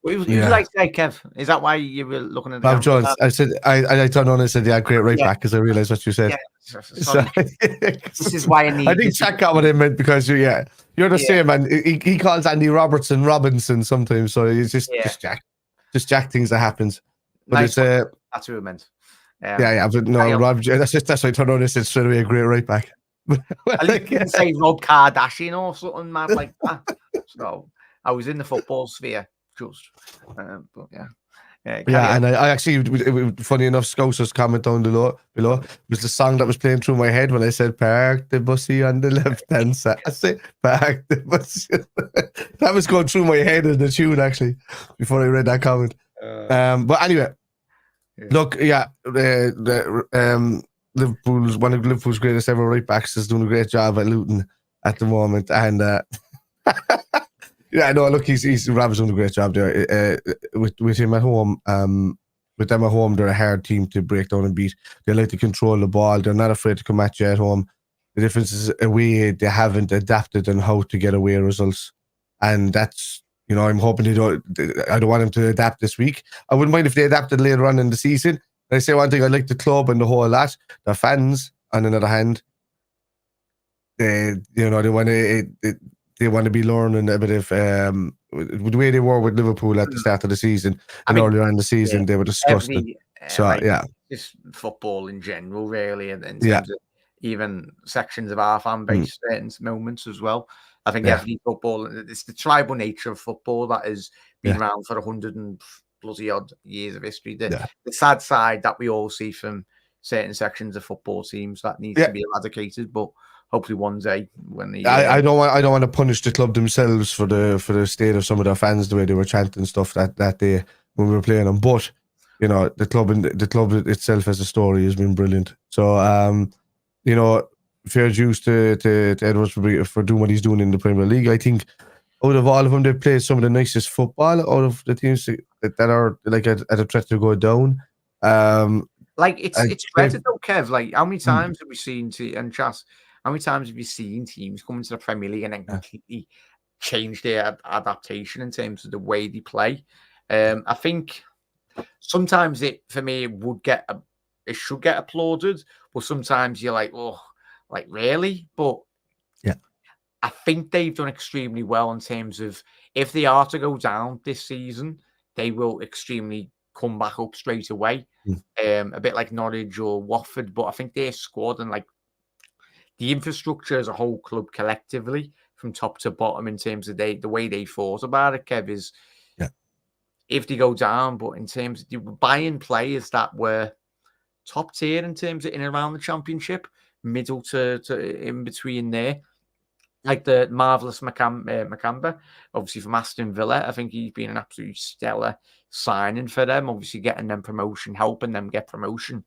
Who like that, Kev? Is that why you were looking at the Bob Jones? I said I turned on and said, yeah, great right back, because I realised what you said. Yeah, so, this is why I need. I think Jack got what I meant, because you're the same, man. He calls Andy Robertson Robinson sometimes, so it's just Jack things that happens. But nice, it's that's who it meant. But no, Rob. That's why I turned on and said straight away a great right back. I didn't say Rob Kardashian or something mad like that. So I was in the football sphere. Just, but and I actually, funny enough, Scouser's comment down below was the song that was playing through my head when I said "Park the bussy on the left hand side." I say "Park the bussy." That was going through my head in the tune actually before I read that comment. But anyway, look, Liverpool's one of Liverpool's greatest ever right backs is doing a great job at Luton at the moment, and. Look, he's Rob's doing a great job there. With him at home, with them at home, they're a hard team to break down and beat. They like to control the ball. They're not afraid to come at you at home. The difference is away, they haven't adapted on how to get away results, and that's, I'm hoping they don't. I don't want them to adapt this week. I wouldn't mind if they adapted later on in the season. And I say one thing: I like the club and the whole lot. The fans, on the other hand, they want to. They want to be learning a bit of the way they were with Liverpool at the start of the season and earlier in the season. They were disgusting. Just football in general, really, and in terms of even sections of our fan base certain moments as well. I think every football, it's the tribal nature of football that has been around for 100 and bloody odd years of history. The sad side that we all see from certain sections of football teams that needs to be eradicated, but. Hopefully one day when the I don't want to punish the club themselves for the state of some of their fans, the way they were chanting stuff that day when we were playing them. But the club itself as a story has been brilliant. So fair dues to Edwards for doing what he's doing in the Premier League. I think out of all of them, they've played some of the nicest football out of the teams that are like at a threat to go down. It's dreaded though, Kev. Like, how many times have we seen how many times have you seen teams come into the Premier League and then completely change their adaptation in terms of the way they play? I think sometimes it should get applauded, but sometimes you're like, oh, like really? But I think they've done extremely well in terms of if they are to go down this season, they will extremely come back up straight away. A bit like Norwich or Watford, but I think their squad and like the infrastructure as a whole club collectively from top to bottom in terms of the way they thought about it, Kev, is if they go down, but in terms of buying players that were top tier in terms of in and around the championship, middle to in between there. Like the marvellous Macamba, obviously from Aston Villa. I think he's been an absolute stellar signing for them, obviously getting them promotion, helping them get promotion.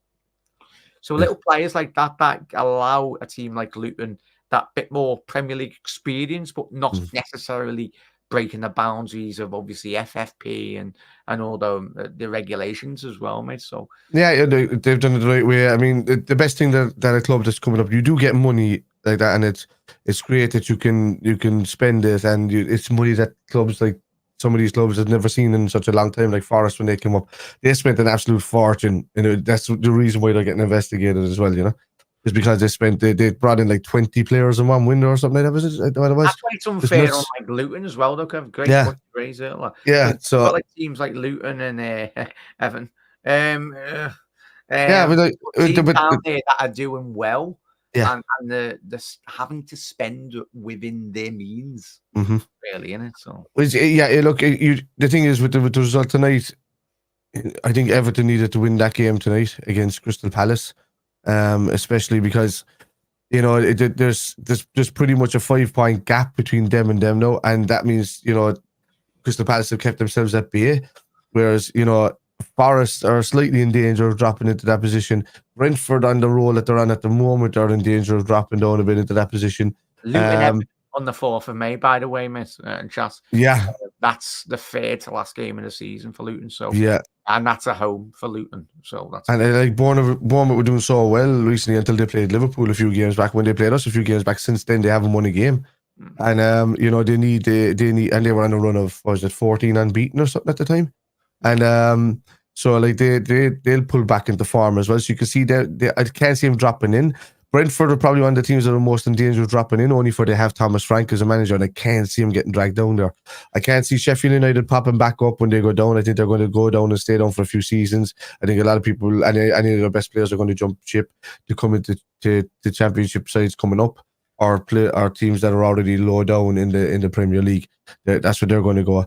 So little players like that allow a team like Luton that bit more Premier League experience, but not necessarily breaking the boundaries of obviously FFP and all the regulations as well, mate. So they've done it the right way. I mean, the best thing that a club that's coming up, you do get money like that, and it's great that you can spend it, and it's money that clubs like some of these clubs have never seen in such a long time. Like Forest, when they came up, they spent an absolute fortune, and that's the reason why they're getting investigated as well. You know, is because they brought in like 20 players in one window or something like that. Was it what it was? That's why it's unfair on like Luton as well. They'll have great point to raise it. So like teams like Luton and Evan. But teams down there that are doing well. Yeah, and the having to spend within their means, really, innit? So look, the thing is with the result tonight, I think Everton needed to win that game tonight against Crystal Palace, especially because there's pretty much a 5-point gap between them and them now, and that means Crystal Palace have kept themselves at bay, whereas Forest are slightly in danger of dropping into that position. Brentford, on the roll that they're on at the moment, are in danger of dropping down a bit into that position. Luton on the 4th of May, by the way, miss and Chas. Yeah, that's the third to last game of the season for Luton. So and that's a home for Luton. So that's like Bournemouth were doing so well recently until they played Liverpool a few games back. When they played us a few games back, since then they haven't won a game. And they need, and they were on a run of 14 unbeaten or something at the time. And so like they'll pull back into form as well. So you can see I can't see them dropping in. Brentford are probably one of the teams that are most in danger of dropping in, only for they have Thomas Frank as a manager, and I can't see him getting dragged down there. I can't see Sheffield United popping back up when they go down. I think they're going to go down and stay down for a few seasons. I think a lot of people, and any of their best players, are going to jump ship to come into the championship sides coming up, or teams that are already low down in the Premier League. That's where they're going to go.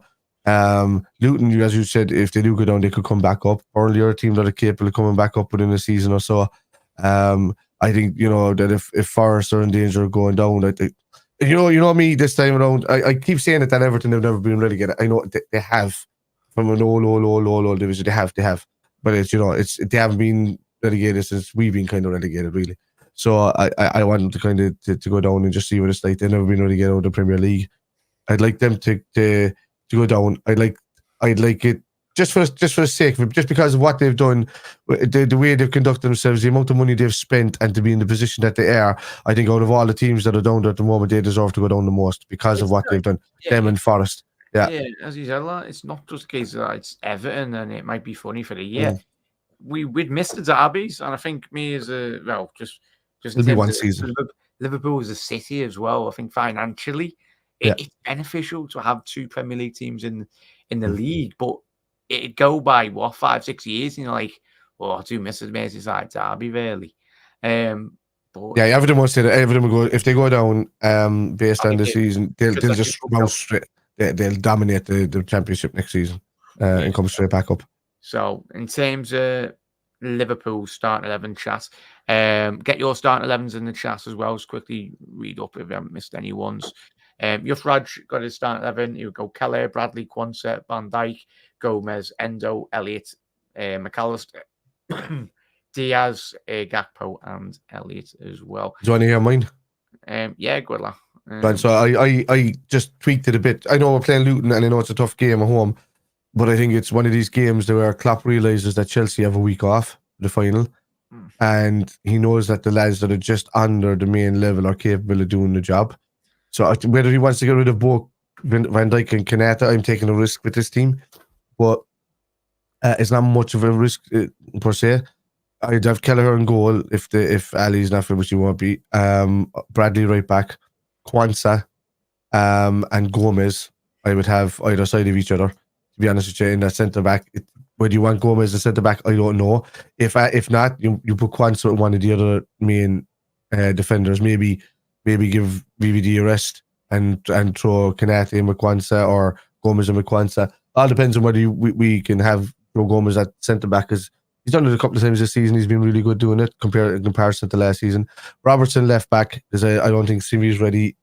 Luton, as you said, if they do go down, they could come back up. Burnley are a team that are capable of coming back up within a season or so. I think that if Forest are in danger of going down, I think me this time around. I keep saying that Everton have never been relegated. I know they have from a low division. They have, but they haven't been relegated since we've been kind of relegated, really. So I want them to kind of to go down and just see what it's like. They've never been relegated out of the Premier League. I'd like them to go down. I'd like it just for the sake of it, just because of what they've done, the way they've conducted themselves, the amount of money they've spent, and to be in the position that they are. I think out of all the teams that are down there at the moment, they deserve to go down the most because of what they've done. Them and Forest. Yeah, as you said, it's not just a case that it's Everton and it might be funny for the year. We'd missed the derbies, and I think me as just it'll be one season. Liverpool as a city as well. I think financially, it's beneficial to have 2 Premier League teams in the league, but it'd go by 5-6 years, and you're like, I do miss the Merseyside derby, really. But Everton won't say that. Everton will go if they go down. Based on the season, they'll just run straight. They'll dominate the championship next season and come straight back up. So, in terms of Liverpool starting 11 chat, get your starting 11s in the chat as well. Just quickly read up if you haven't missed any ones. Yufraj got his starting 11. He would go Keller, Bradley, Quansah, Van Dijk, Gomez, Endo, Elliott, McAllister, Diaz, Gakpo, and Elliott as well. Do you want to hear mine? Good luck. So I just tweaked it a bit. I know we're playing Luton, and I know it's a tough game at home, but I think it's one of these games where Klopp realises that Chelsea have a week off the final, and he knows that the lads that are just under the main level are capable of doing the job. So whether he wants to get rid of both Van Dijk and Kanata, I'm taking a risk with this team, but it's not much of a risk per se. I'd have Kelleher in goal if Ali's not for which he won't be. Bradley right back, Quansah, and Gomez. I would have either side of each other. To be honest with you, in that centre back, Whether you want Gomez as centre back, I don't know. If not, you put Quansah with one of the other main defenders. Maybe give VVD a rest and throw Kanate in with Quansah or Gomez in with Quansah. All depends on whether we can have throw Gomez at centre back, because he's done it a couple of times this season. He's been really good doing it in comparison to last season. Robertson left back, because I don't think Simi's ready.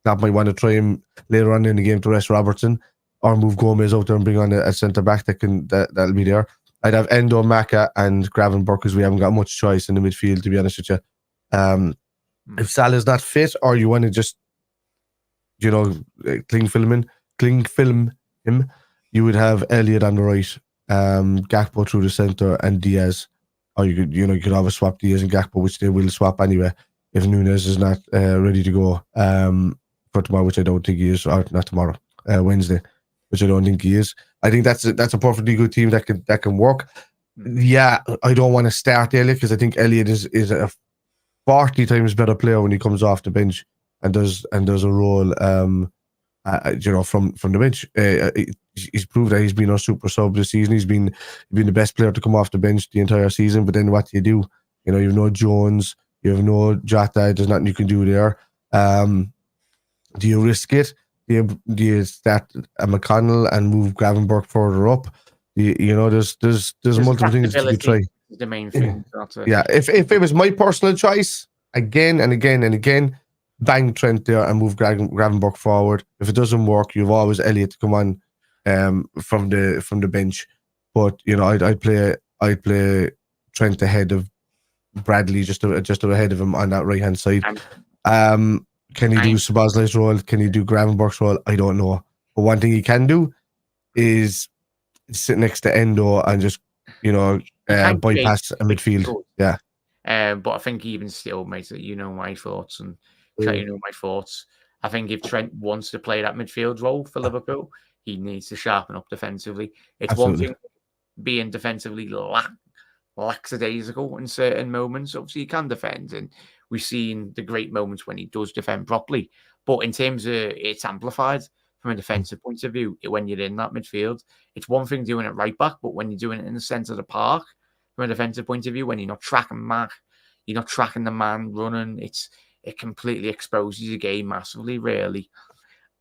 That might want to try him later on in the game to rest Robertson, or move Gomez out there and bring on a centre back that'll be there. I'd have Endo, Maka, and Gravenberch, because we haven't got much choice in the midfield, to be honest with you. If Salah's not fit, or you want to just, cling film him, you would have Elliott on the right, Gakpo through the centre, and Diaz. Or you could always swap Diaz and Gakpo, which they will swap anyway if Nunes is not ready to go for tomorrow, which I don't think he is, or not tomorrow, Wednesday, which I don't think he is. I think that's a perfectly good team that can work. Yeah, I don't want to start Elliott, because I think Elliott is a 40 times better player when he comes off the bench and does a role from the bench. He's proved that he's been our super sub this season. He's been the best player to come off the bench the entire season. But then what do? You have no Jones, you have no Jota. There's nothing you can do there. Do you risk it? Do you start a McConnell and move Gravenberch further up? There's multiple things you could try. The main thing. Yeah, if it was my personal choice, again and again and again, bang Trent there and move Gravenberch forward. If it doesn't work, you've always Elliott to come on from the bench. But I'd play Trent ahead of Bradley, just ahead of him on that right hand side. Can he do Szoboszlai's role? Can he do Gravenberch's role? I don't know. But one thing he can do is sit next to Endo and just bypass a midfield. Yeah. But I think even still, mate, my thoughts, and try my thoughts. I think if Trent wants to play that midfield role for Liverpool, he needs to sharpen up defensively. It's Absolutely. one thing being defensively lackadaisical in certain moments. Obviously, he can defend, and we've seen the great moments when he does defend properly. But in terms of it's amplified from a defensive point of view when you're in that midfield. It's one thing doing it right back, but when you're doing it in the centre of the park, from a defensive point of view, when you're not tracking the man running, it completely exposes the game massively, really.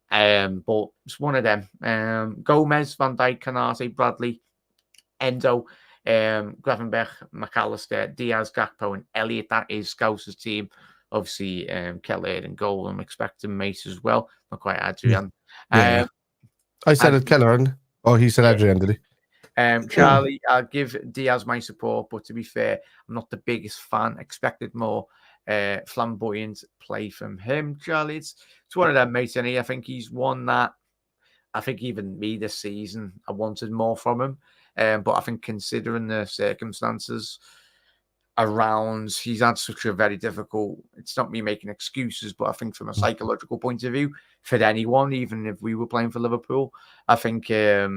But it's one of them. Gomez, Van Dijk, Kanate, Bradley, Endo, Gravenberch, McAllister, Diaz, Gakpo, and Elliott. That is Scouse's team. Obviously, Keller and goal. I'm expecting Mace as well. Not quite Adrian. Yeah. I said it, Keller. Oh, he said Adrian, did he? Charlie, I'll give Diaz my support, but to be fair, I'm not the biggest fan. Expected more flamboyant play from him, Charlie. It's one of them, mate. And I think he's one that I think even me this season, I wanted more from him. But I think considering the circumstances around, he's had such a very difficult, it's not me making excuses, but I think from a psychological point of view, for anyone, even if we were playing for Liverpool, I think it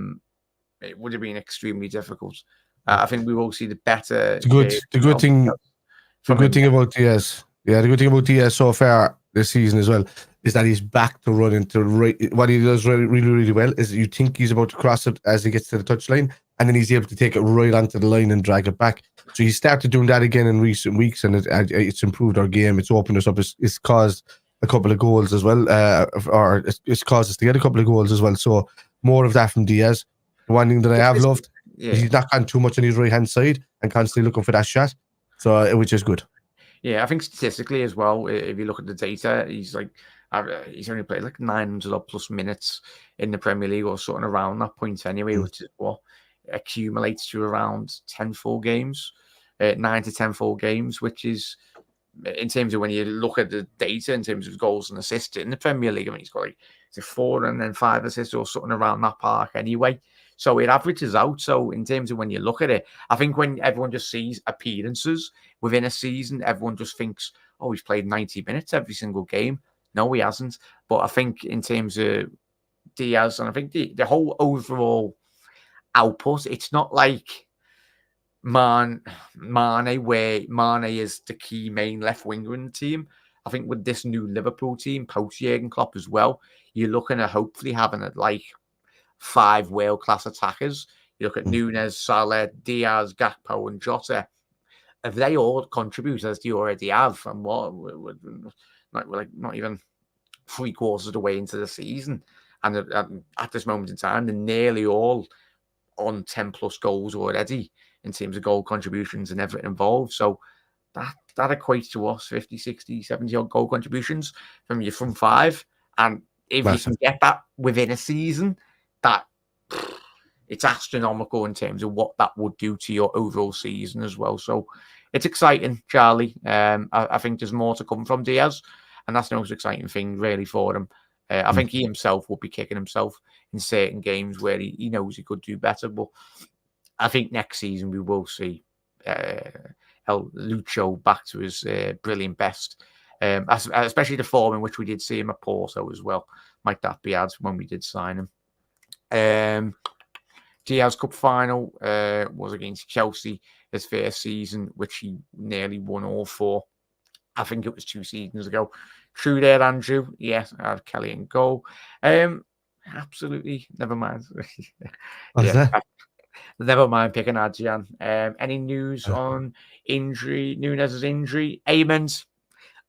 would have been extremely difficult. I think we will see the better. The good thing about Diaz, the good thing about Diaz so far this season as well is that he's back to run into what he does really, really well is you think he's about to cross it as he gets to the touchline, and then he's able to take it right onto the line and drag it back. So he started doing that again in recent weeks, and it's improved our game. It's opened us up. It's caused a couple of goals as well, or it's caused us to get a couple of goals as well. So more of that from Diaz. One thing that I have loved is he's not gone too much on his right hand side and constantly looking for that shot, so which is good. Yeah, I think statistically as well, if you look at the data, he's only played like 900 or plus minutes in the Premier League or something around that point anyway, which is what accumulates to around 10 full games, 9 to 10 full games, which is, in terms of when you look at the data in terms of goals and assists in the Premier League, I mean, he's got like 4 and then 5 assists or something around that park anyway. So it averages out. So in terms of when you look at it, I think when everyone just sees appearances within a season, everyone just thinks, oh, he's played 90 minutes every single game. No, he hasn't. But I think in terms of Diaz, and I think the whole overall output, it's not like Mane, where Mane is the key main left winger in the team. I think with this new Liverpool team, post Jurgen Klopp as well, you're looking at hopefully having it like 5 world-class attackers. You look at Núñez, Salah, Diaz, Gakpo, and Jota. If they all contribute as they already have, and what not even 3/4 of the way into the season, and at this moment in time, they're nearly all on 10 plus goals already in terms of goal contributions and everything involved. So that equates to us 50, 60, 70 odd goal contributions from your front five. And if you can get that within a season, that it's astronomical in terms of what that would do to your overall season as well. So it's exciting, Charlie. I think there's more to come from Diaz, and that's the most exciting thing really for him. I think he himself will be kicking himself in certain games where he knows he could do better. But I think next season we will see El Lucho back to his brilliant best, especially the form in which we did see him at Porto as well. Might that be added when we did sign him? Diaz Cup final was against Chelsea his first season, which he nearly won all for. I think it was 2 seasons ago. True there, Andrew. Yes, I had Kelly in goal. Absolutely. Never mind. Never mind picking Adrian. Any news on Núñez's injury? Aimons,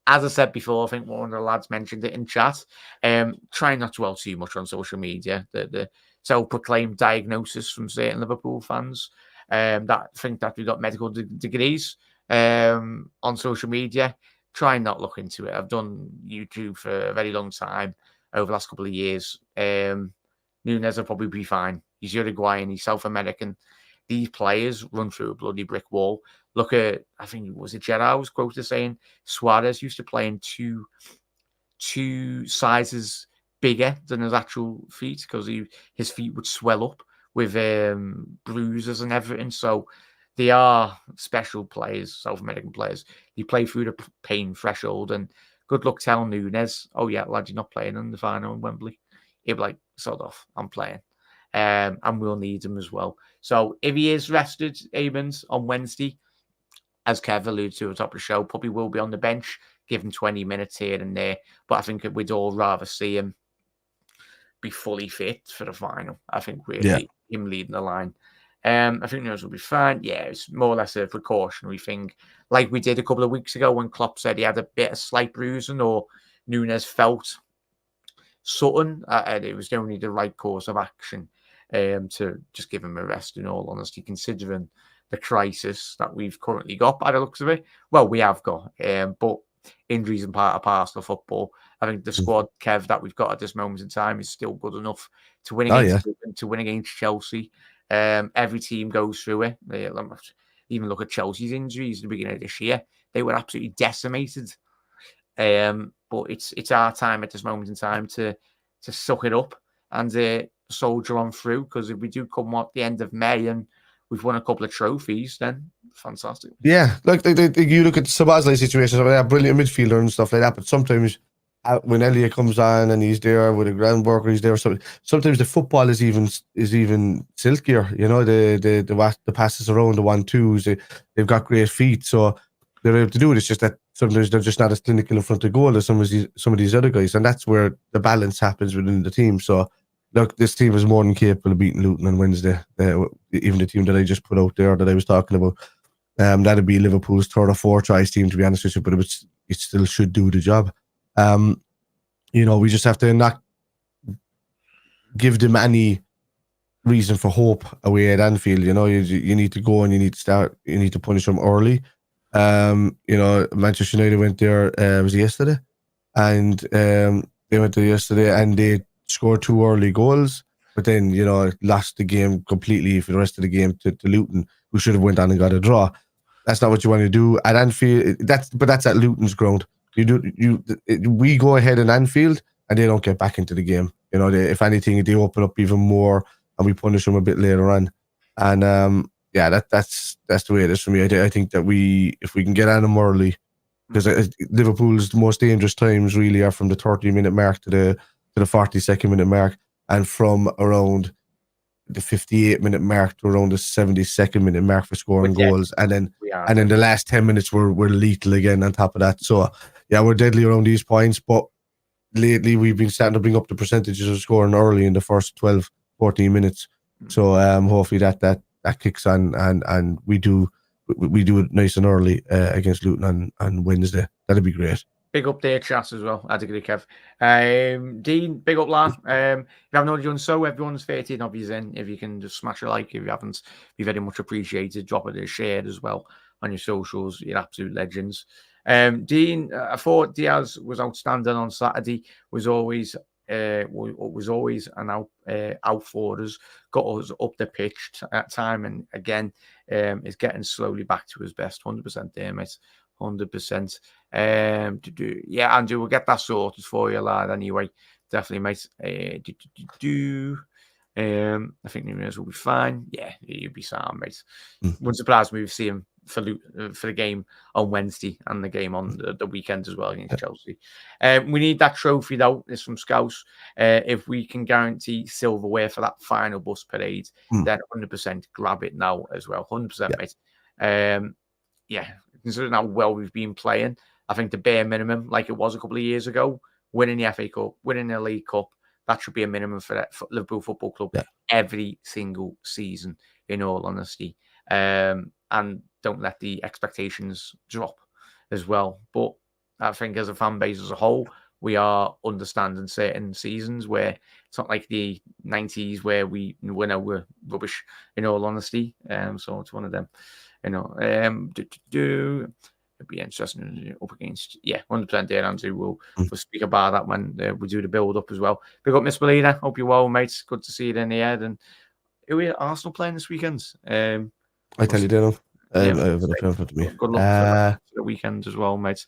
as I said before, I think one of the lads mentioned it in chat. Trying not to dwell too much on social media. The self-proclaimed diagnosis from certain Liverpool fans that think that we've got medical degrees on social media. Try and not look into it. I've done YouTube for a very long time over the last couple of years. Núñez will probably be fine. He's Uruguayan, he's South American. These players run through a bloody brick wall. Look at, I think it was Gerrard was quoted saying Suarez used to play in two sizes bigger than his actual feet because his feet would swell up with bruises and everything. So they are special players, South American players. They play through the pain threshold, and good luck telling Núñez, oh yeah, lad, you're not playing in the final in Wembley. He'll be like, sod off, I'm playing. And we'll need him as well. So if he is rested, Aimons, on Wednesday, as Kev alluded to at the top of the show, probably will be on the bench, give him 20 minutes here and there. But I think we'd all rather see him be fully fit for the final. I think we're him leading the line. I think Núñez will be fine. Yeah, it's more or less a precautionary thing, like we did a couple of weeks ago when Klopp said he had a bit of slight bruising or Núñez felt something. It was only the right course of action to just give him a rest, in all honesty, considering the crisis that we've currently got by the looks of it. Well, we have got, but injuries and part of parcel of football. I think the squad, Kev, that we've got at this moment in time is still good enough to win against to win against Chelsea. Every team goes through it. Even look at Chelsea's injuries at the beginning of this year; they were absolutely decimated. But it's our time at this moment in time to suck it up and soldier on through. Because if we do come at the end of May and we've won a couple of trophies, then fantastic. Yeah, like you look at Szoboszlai situations, I mean, they're brilliant midfielder and stuff like that. But sometimes when Elliot comes on and he's there with a ground worker, he's there. Sometimes the football is even silkier. You know, the passes around, the 1-2s, they've got great feet, so they're able to do it. It's just that sometimes they're just not as clinical in front of goal as some of these other guys, and that's where the balance happens within the team. So, look, this team is more than capable of beating Luton on Wednesday. Even the team that I just put out there that I was talking about, that'd be Liverpool's third or fourth choice team, to be honest with you, but it still should do the job. You know, we just have to not give them any reason for hope away at Anfield. You know, you need to go and you need to punish them early. You know, Manchester United went there, was it yesterday? And they went there yesterday and they scored 2 early goals, but then, you know, lost the game completely for the rest of the game to Luton, who should have went on and got a draw. That's not what you want to do at Anfield. That's at Luton's ground. We go ahead in Anfield and they don't get back into the game. You know, if anything, they open up even more and we punish them a bit later on. And that's the way it is for me. I think that if we can get on them early, because Liverpool's most dangerous times really are from the 30-minute mark to the 42nd minute mark, and from around the 58-minute mark to around the 72nd minute mark for scoring goals, and then the last 10 minutes we're lethal again on top of that. So yeah, we're deadly around these points, but lately we've been starting to bring up the percentages of scoring early in the first 12-14 minutes. So hopefully that kicks on and we do it nice and early against Luton on Wednesday. That'd be great. Big up there, chat as well. I'd agree, Kev. Dean, big up, lad. If you haven't already done so, everyone's 13 of you in. If you can just smash a like, if you haven't, be very much appreciated. Drop it a share as well on your socials. You're absolute legends. Dean, I thought Diaz was outstanding on Saturday. Was always an out for us. Got us up the pitch at time, and again, is getting slowly back to his best. 100% there, mate. 100%. Yeah, Andrew, we'll get that sorted for you, lad. Anyway, definitely, mate. I think Nunes will be fine. Yeah, he'll be sound, mate. Wouldn't surprise me if we see him for the game on Wednesday and the game on the weekend as well against Chelsea. We need that trophy though. It's from Scouse. If we can guarantee silverware for that final bus parade, then 100% grab it now as well. 100%, mate. Yeah, considering how well we've been playing, I think the bare minimum, like it was a couple of years ago, winning the FA Cup, winning the League Cup, that should be a minimum for Liverpool Football Club every single season, in all honesty. And don't let the expectations drop as well. But I think as a fan base as a whole, we are understanding certain seasons where it's not like the 90s where we were rubbish, in all honesty. So it's one of them. It'd be interesting up against 100% there, Andrew. We'll speak about that when we do the build up as well. Big up, Miss Melina. Hope you're well, mates. Good to see you in the head. And who are Arsenal playing this weekend? I tell you, Dino. Good luck for the weekend as well, mates.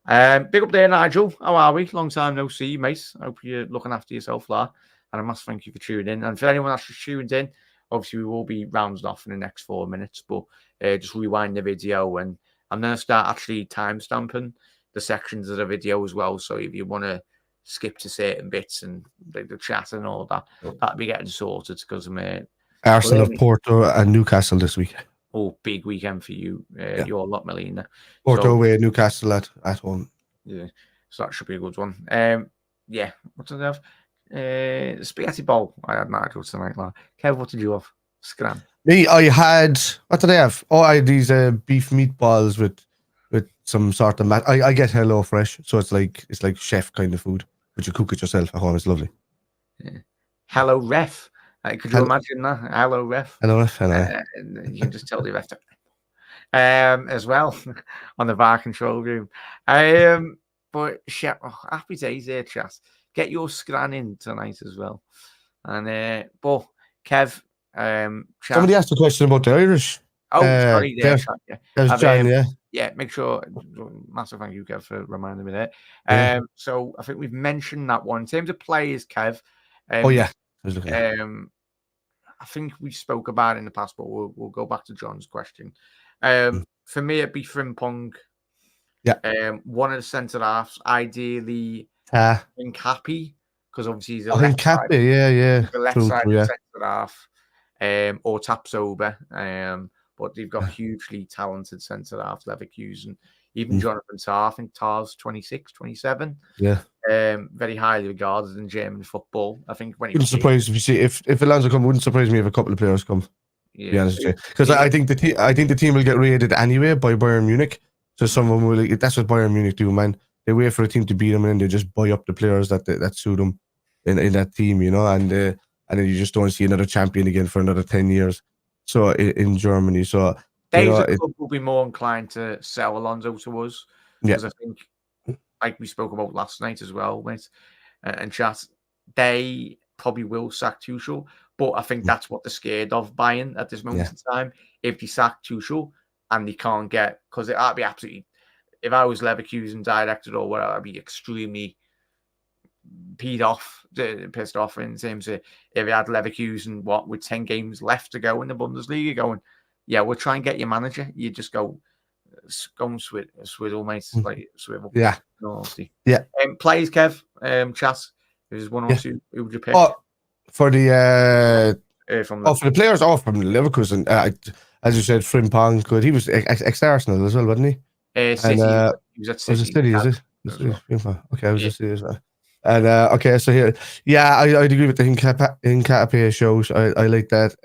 Big up there, Nigel. How are we? Long time no see, mate. Hope you're looking after yourself, lad. And I must thank you for tuning in. And for anyone that's just tuned in, obviously we will be rounding off in the next 4 minutes, but just rewind the video and I'm going to start actually time-stamping the sections of the video as well. So if you want to skip to certain bits and the chat and all that, that'll be getting sorted because I'm Arsenal of Porto and Newcastle this week. Oh, big weekend for you. You're a lot, Melina. Porto away, Newcastle at home. Yeah, so that should be a good one. What did I have? Spaghetti bowl. I had Nigel tonight, lad. Kev, what did you have? Scram. Me, I had, what did I have? Oh, I had these beef meatballs with some sort of I get Hello Fresh, so it's like chef kind of food, but you cook it yourself at home. It's lovely. Yeah. Hello Ref. Could you imagine that? Hello Ref. Hello Ref. You can just tell the ref as well on the bar control room. But happy days there, chat. Get your scran in tonight as well. And but Kev. Somebody asked a question about the Irish. Oh, sorry, there. John, make sure. Massive thank you, Kev, for reminding me there. So I think we've mentioned that one in terms of players, Kev. I think we spoke about it in the past, but we'll go back to John's question. For me, it'd be Frimpong. Yeah. One of the centre halves, ideally, Happy, because obviously he's a left side. The left side centre half. Or Tapsoba, but they've got hugely talented centre half Leverkusen. Even Jonathan Tah, I think Tah's 26, 27. Yeah. Very highly regarded in German football. I think when wouldn't surprise if you see if Alonso come, wouldn't surprise me if a couple of players come. Yeah. To be honest with you, because I think the team will get raided anyway by Bayern Munich. So someone will. That's what Bayern Munich do, man. They wait for a team to beat them and then they just buy up the players that suit them in that team, and then you just don't see another champion again for another 10 years. So in Germany, so the club will be more inclined to sell Alonso to us because I think, like we spoke about last night as well, mate, and chat, they probably will sack Tuchel, but I think that's what they're scared of buying at this moment in time. If they sack Tuchel and they can't get, because it'd be absolutely, if I was Leverkusen director or whatever, I'd be extremely pissed off in terms of if he had Leverkusen with 10 games left to go in the Bundesliga going, we'll try and get your manager. You just go and swivel, mate. Like swivel. Yeah. Players, Kev, Chas, there's one or two. Who would you pick? For the for the players, from Leverkusen, as you said, Frimpong, good. He was ex-Arsenal as well, wasn't he? City. He was at City. Was it City, is it? Okay, I was just saying that. And okay, so here, yeah, I'd agree with the Hincapié shows. I like that.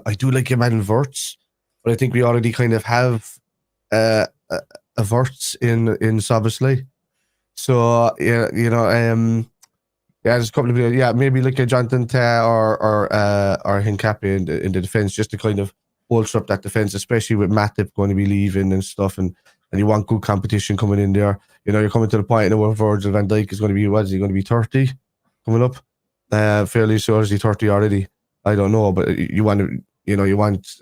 I do like Emmanuel Wirtz, but I think we already kind of have a Wirtz in Soboslai. So yeah, yeah, there's a couple of maybe like a Jonathan Ta or Hincapié in the defense, just to kind of bolster up that defense, especially with Matip going to be leaving and stuff, and you want good competition coming in there. You're coming to the point where Virgil van Dijk is going to be, what is he going to be, 30 coming up? Fairly sure, is he 30 already? I don't know, but you want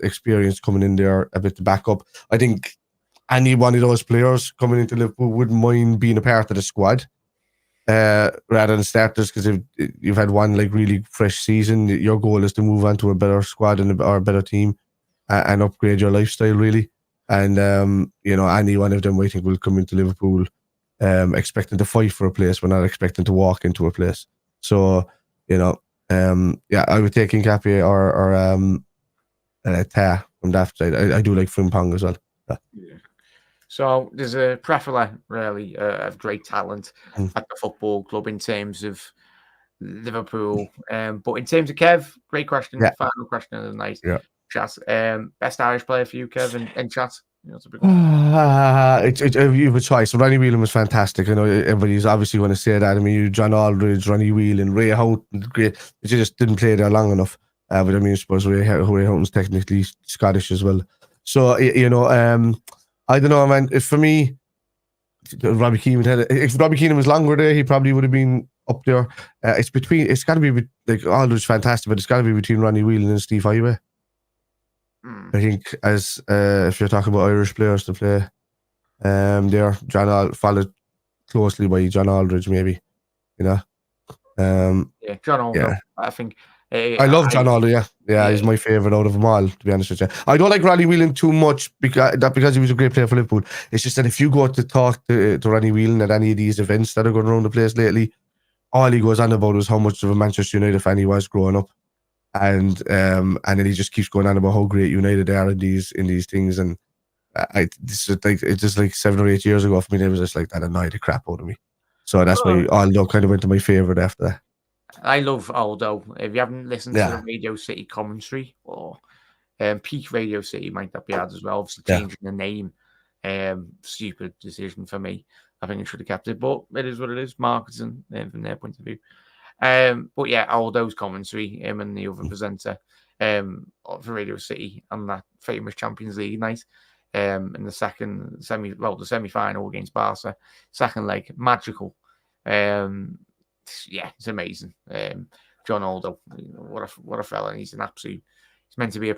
experience coming in there a bit to back up. I think any one of those players coming into Liverpool wouldn't mind being a part of the squad rather than starters, because if you've had one like really fresh season, your goal is to move on to a better squad or a better team and upgrade your lifestyle really. And any one of them I think will come into Liverpool expecting to fight for a place, but not expecting to walk into a place. So I would take Hincapié or Ta from that side. I do like Frimpong as well. Yeah. So there's a plethora, really, of great talent at the football club in terms of Liverpool. But in terms of Kev, great question. Yeah. Final question of the night. Yeah. Chat. Best Irish player for you, Kev, in chat? You have a choice. Ronnie Whelan was fantastic. I know everybody's obviously going to say that. I mean, John Aldridge, Ronnie Whelan, Ray Houghton, great. They just didn't play there long enough. But I mean, I suppose Ray Houghton's technically Scottish as well. So I don't know, man. If for me, Robbie Keane if Robbie Keane was longer there, he probably would have been up there. It's got to be like Aldridge fantastic, but it's got to be between Ronnie Whelan and Steve Highway. I think as if you're talking about Irish players to play, there followed closely by John Aldridge, maybe, John Aldridge. Yeah. I think. I love John Aldridge. Yeah, he's my favourite out of them all, to be honest with you. I don't like Ronnie Whelan too much because he was a great player for Liverpool. It's just that if you go to talk to Ronnie Whelan at any of these events that are going around the place lately, all he goes on about is how much of a Manchester United fan he was growing up, and then he just keeps going on about how great United are in these things. And it's just like 7 or 8 years ago for me, it was just like that annoyed the crap out of me. So that's why Aldo kind of went to my favourite after that. I love Aldo. If you haven't listened to the Radio City commentary or Peak Radio City, might that be had as well. Obviously, changing the name, stupid decision for me. I think I should have kept it, but it is what it is. Marketing from their point of view. But yeah, Aldo's commentary, him and the other presenter for Radio City on that famous Champions League night. In the the semi-final against Barca, second leg, magical. Yeah, it's amazing. John Aldo, what a fella. He's meant to be a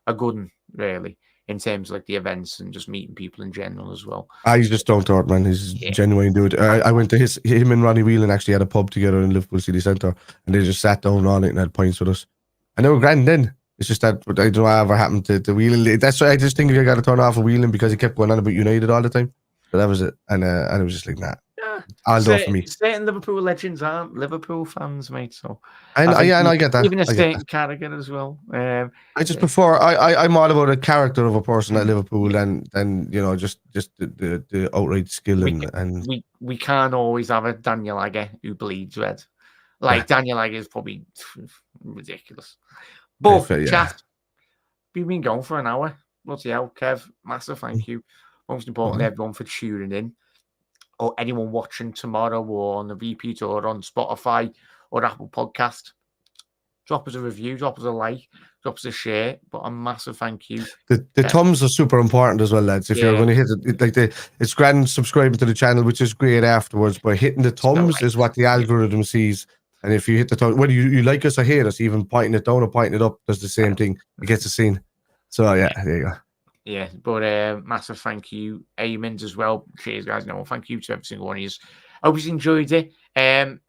a good one, really, in terms of like the events and just meeting people in general as well. He's just down to earth, man. He's a genuine dude. I went to him and Ronnie Whelan actually had a pub together in Liverpool City Centre, and they just sat down all night and had pints with us. And they were grand then. It's just that I don't know whatever happened to Whelan. That's why I just think I got to turn off of Whelan because he kept going on about United all the time. But that was it. And I was just like, nah. Aldo for me. Certain Liverpool legends aren't Liverpool fans, mate. So I get that. Even a certain Carragher as well. I just prefer. I'm all about the character of a person at Liverpool than just the outright skill and we can't always have a Daniel Agger who bleeds red. Daniel Agger is probably ridiculous. But chat, we've been going for an hour. Bloody hell, Kev. Massive thank you. Most importantly, everyone for tuning in. Or anyone watching tomorrow or on the repeat or on Spotify or Apple Podcast. Drop us a review, drop us a like, drop us a share. But a massive thank you. The thumbs are super important as well, lads. If you're going to hit it, it's grand subscribing to the channel, which is great afterwards. But hitting the thumbs is what the algorithm sees. And if you hit the thumb, whether you like us or hate us, even pointing it down or pointing it up does the same thing. It gets a scene. So there you go. Yeah, but massive thank you, Eamon, as well. Cheers, guys. No, thank you to every single one of you. I hope you enjoyed it.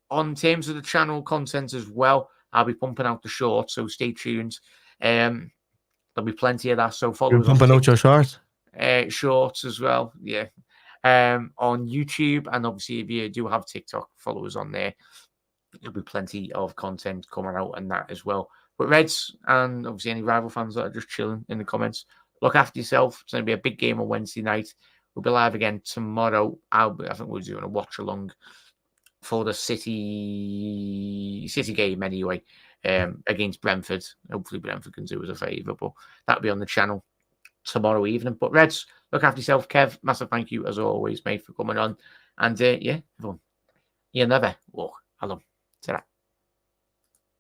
On terms of the channel content as well, I'll be pumping out the shorts, so stay tuned. There'll be plenty of that. So follow us. You're pumping out your shorts? Shorts as well, yeah. On YouTube, and obviously if you do have TikTok, follow us on there. There'll be plenty of content coming out and that as well. But Reds and obviously any rival fans that are just chilling in the comments, look after yourself. It's going to be a big game on Wednesday night. We'll be live again tomorrow. I think we're doing a watch along for the City game anyway, against Brentford. Hopefully Brentford can do us a favour, but that'll be on the channel tomorrow evening. But Reds, look after yourself, Kev. Massive thank you as always, mate, for coming on. And yeah, everyone, you never walk alone. Ta-ra.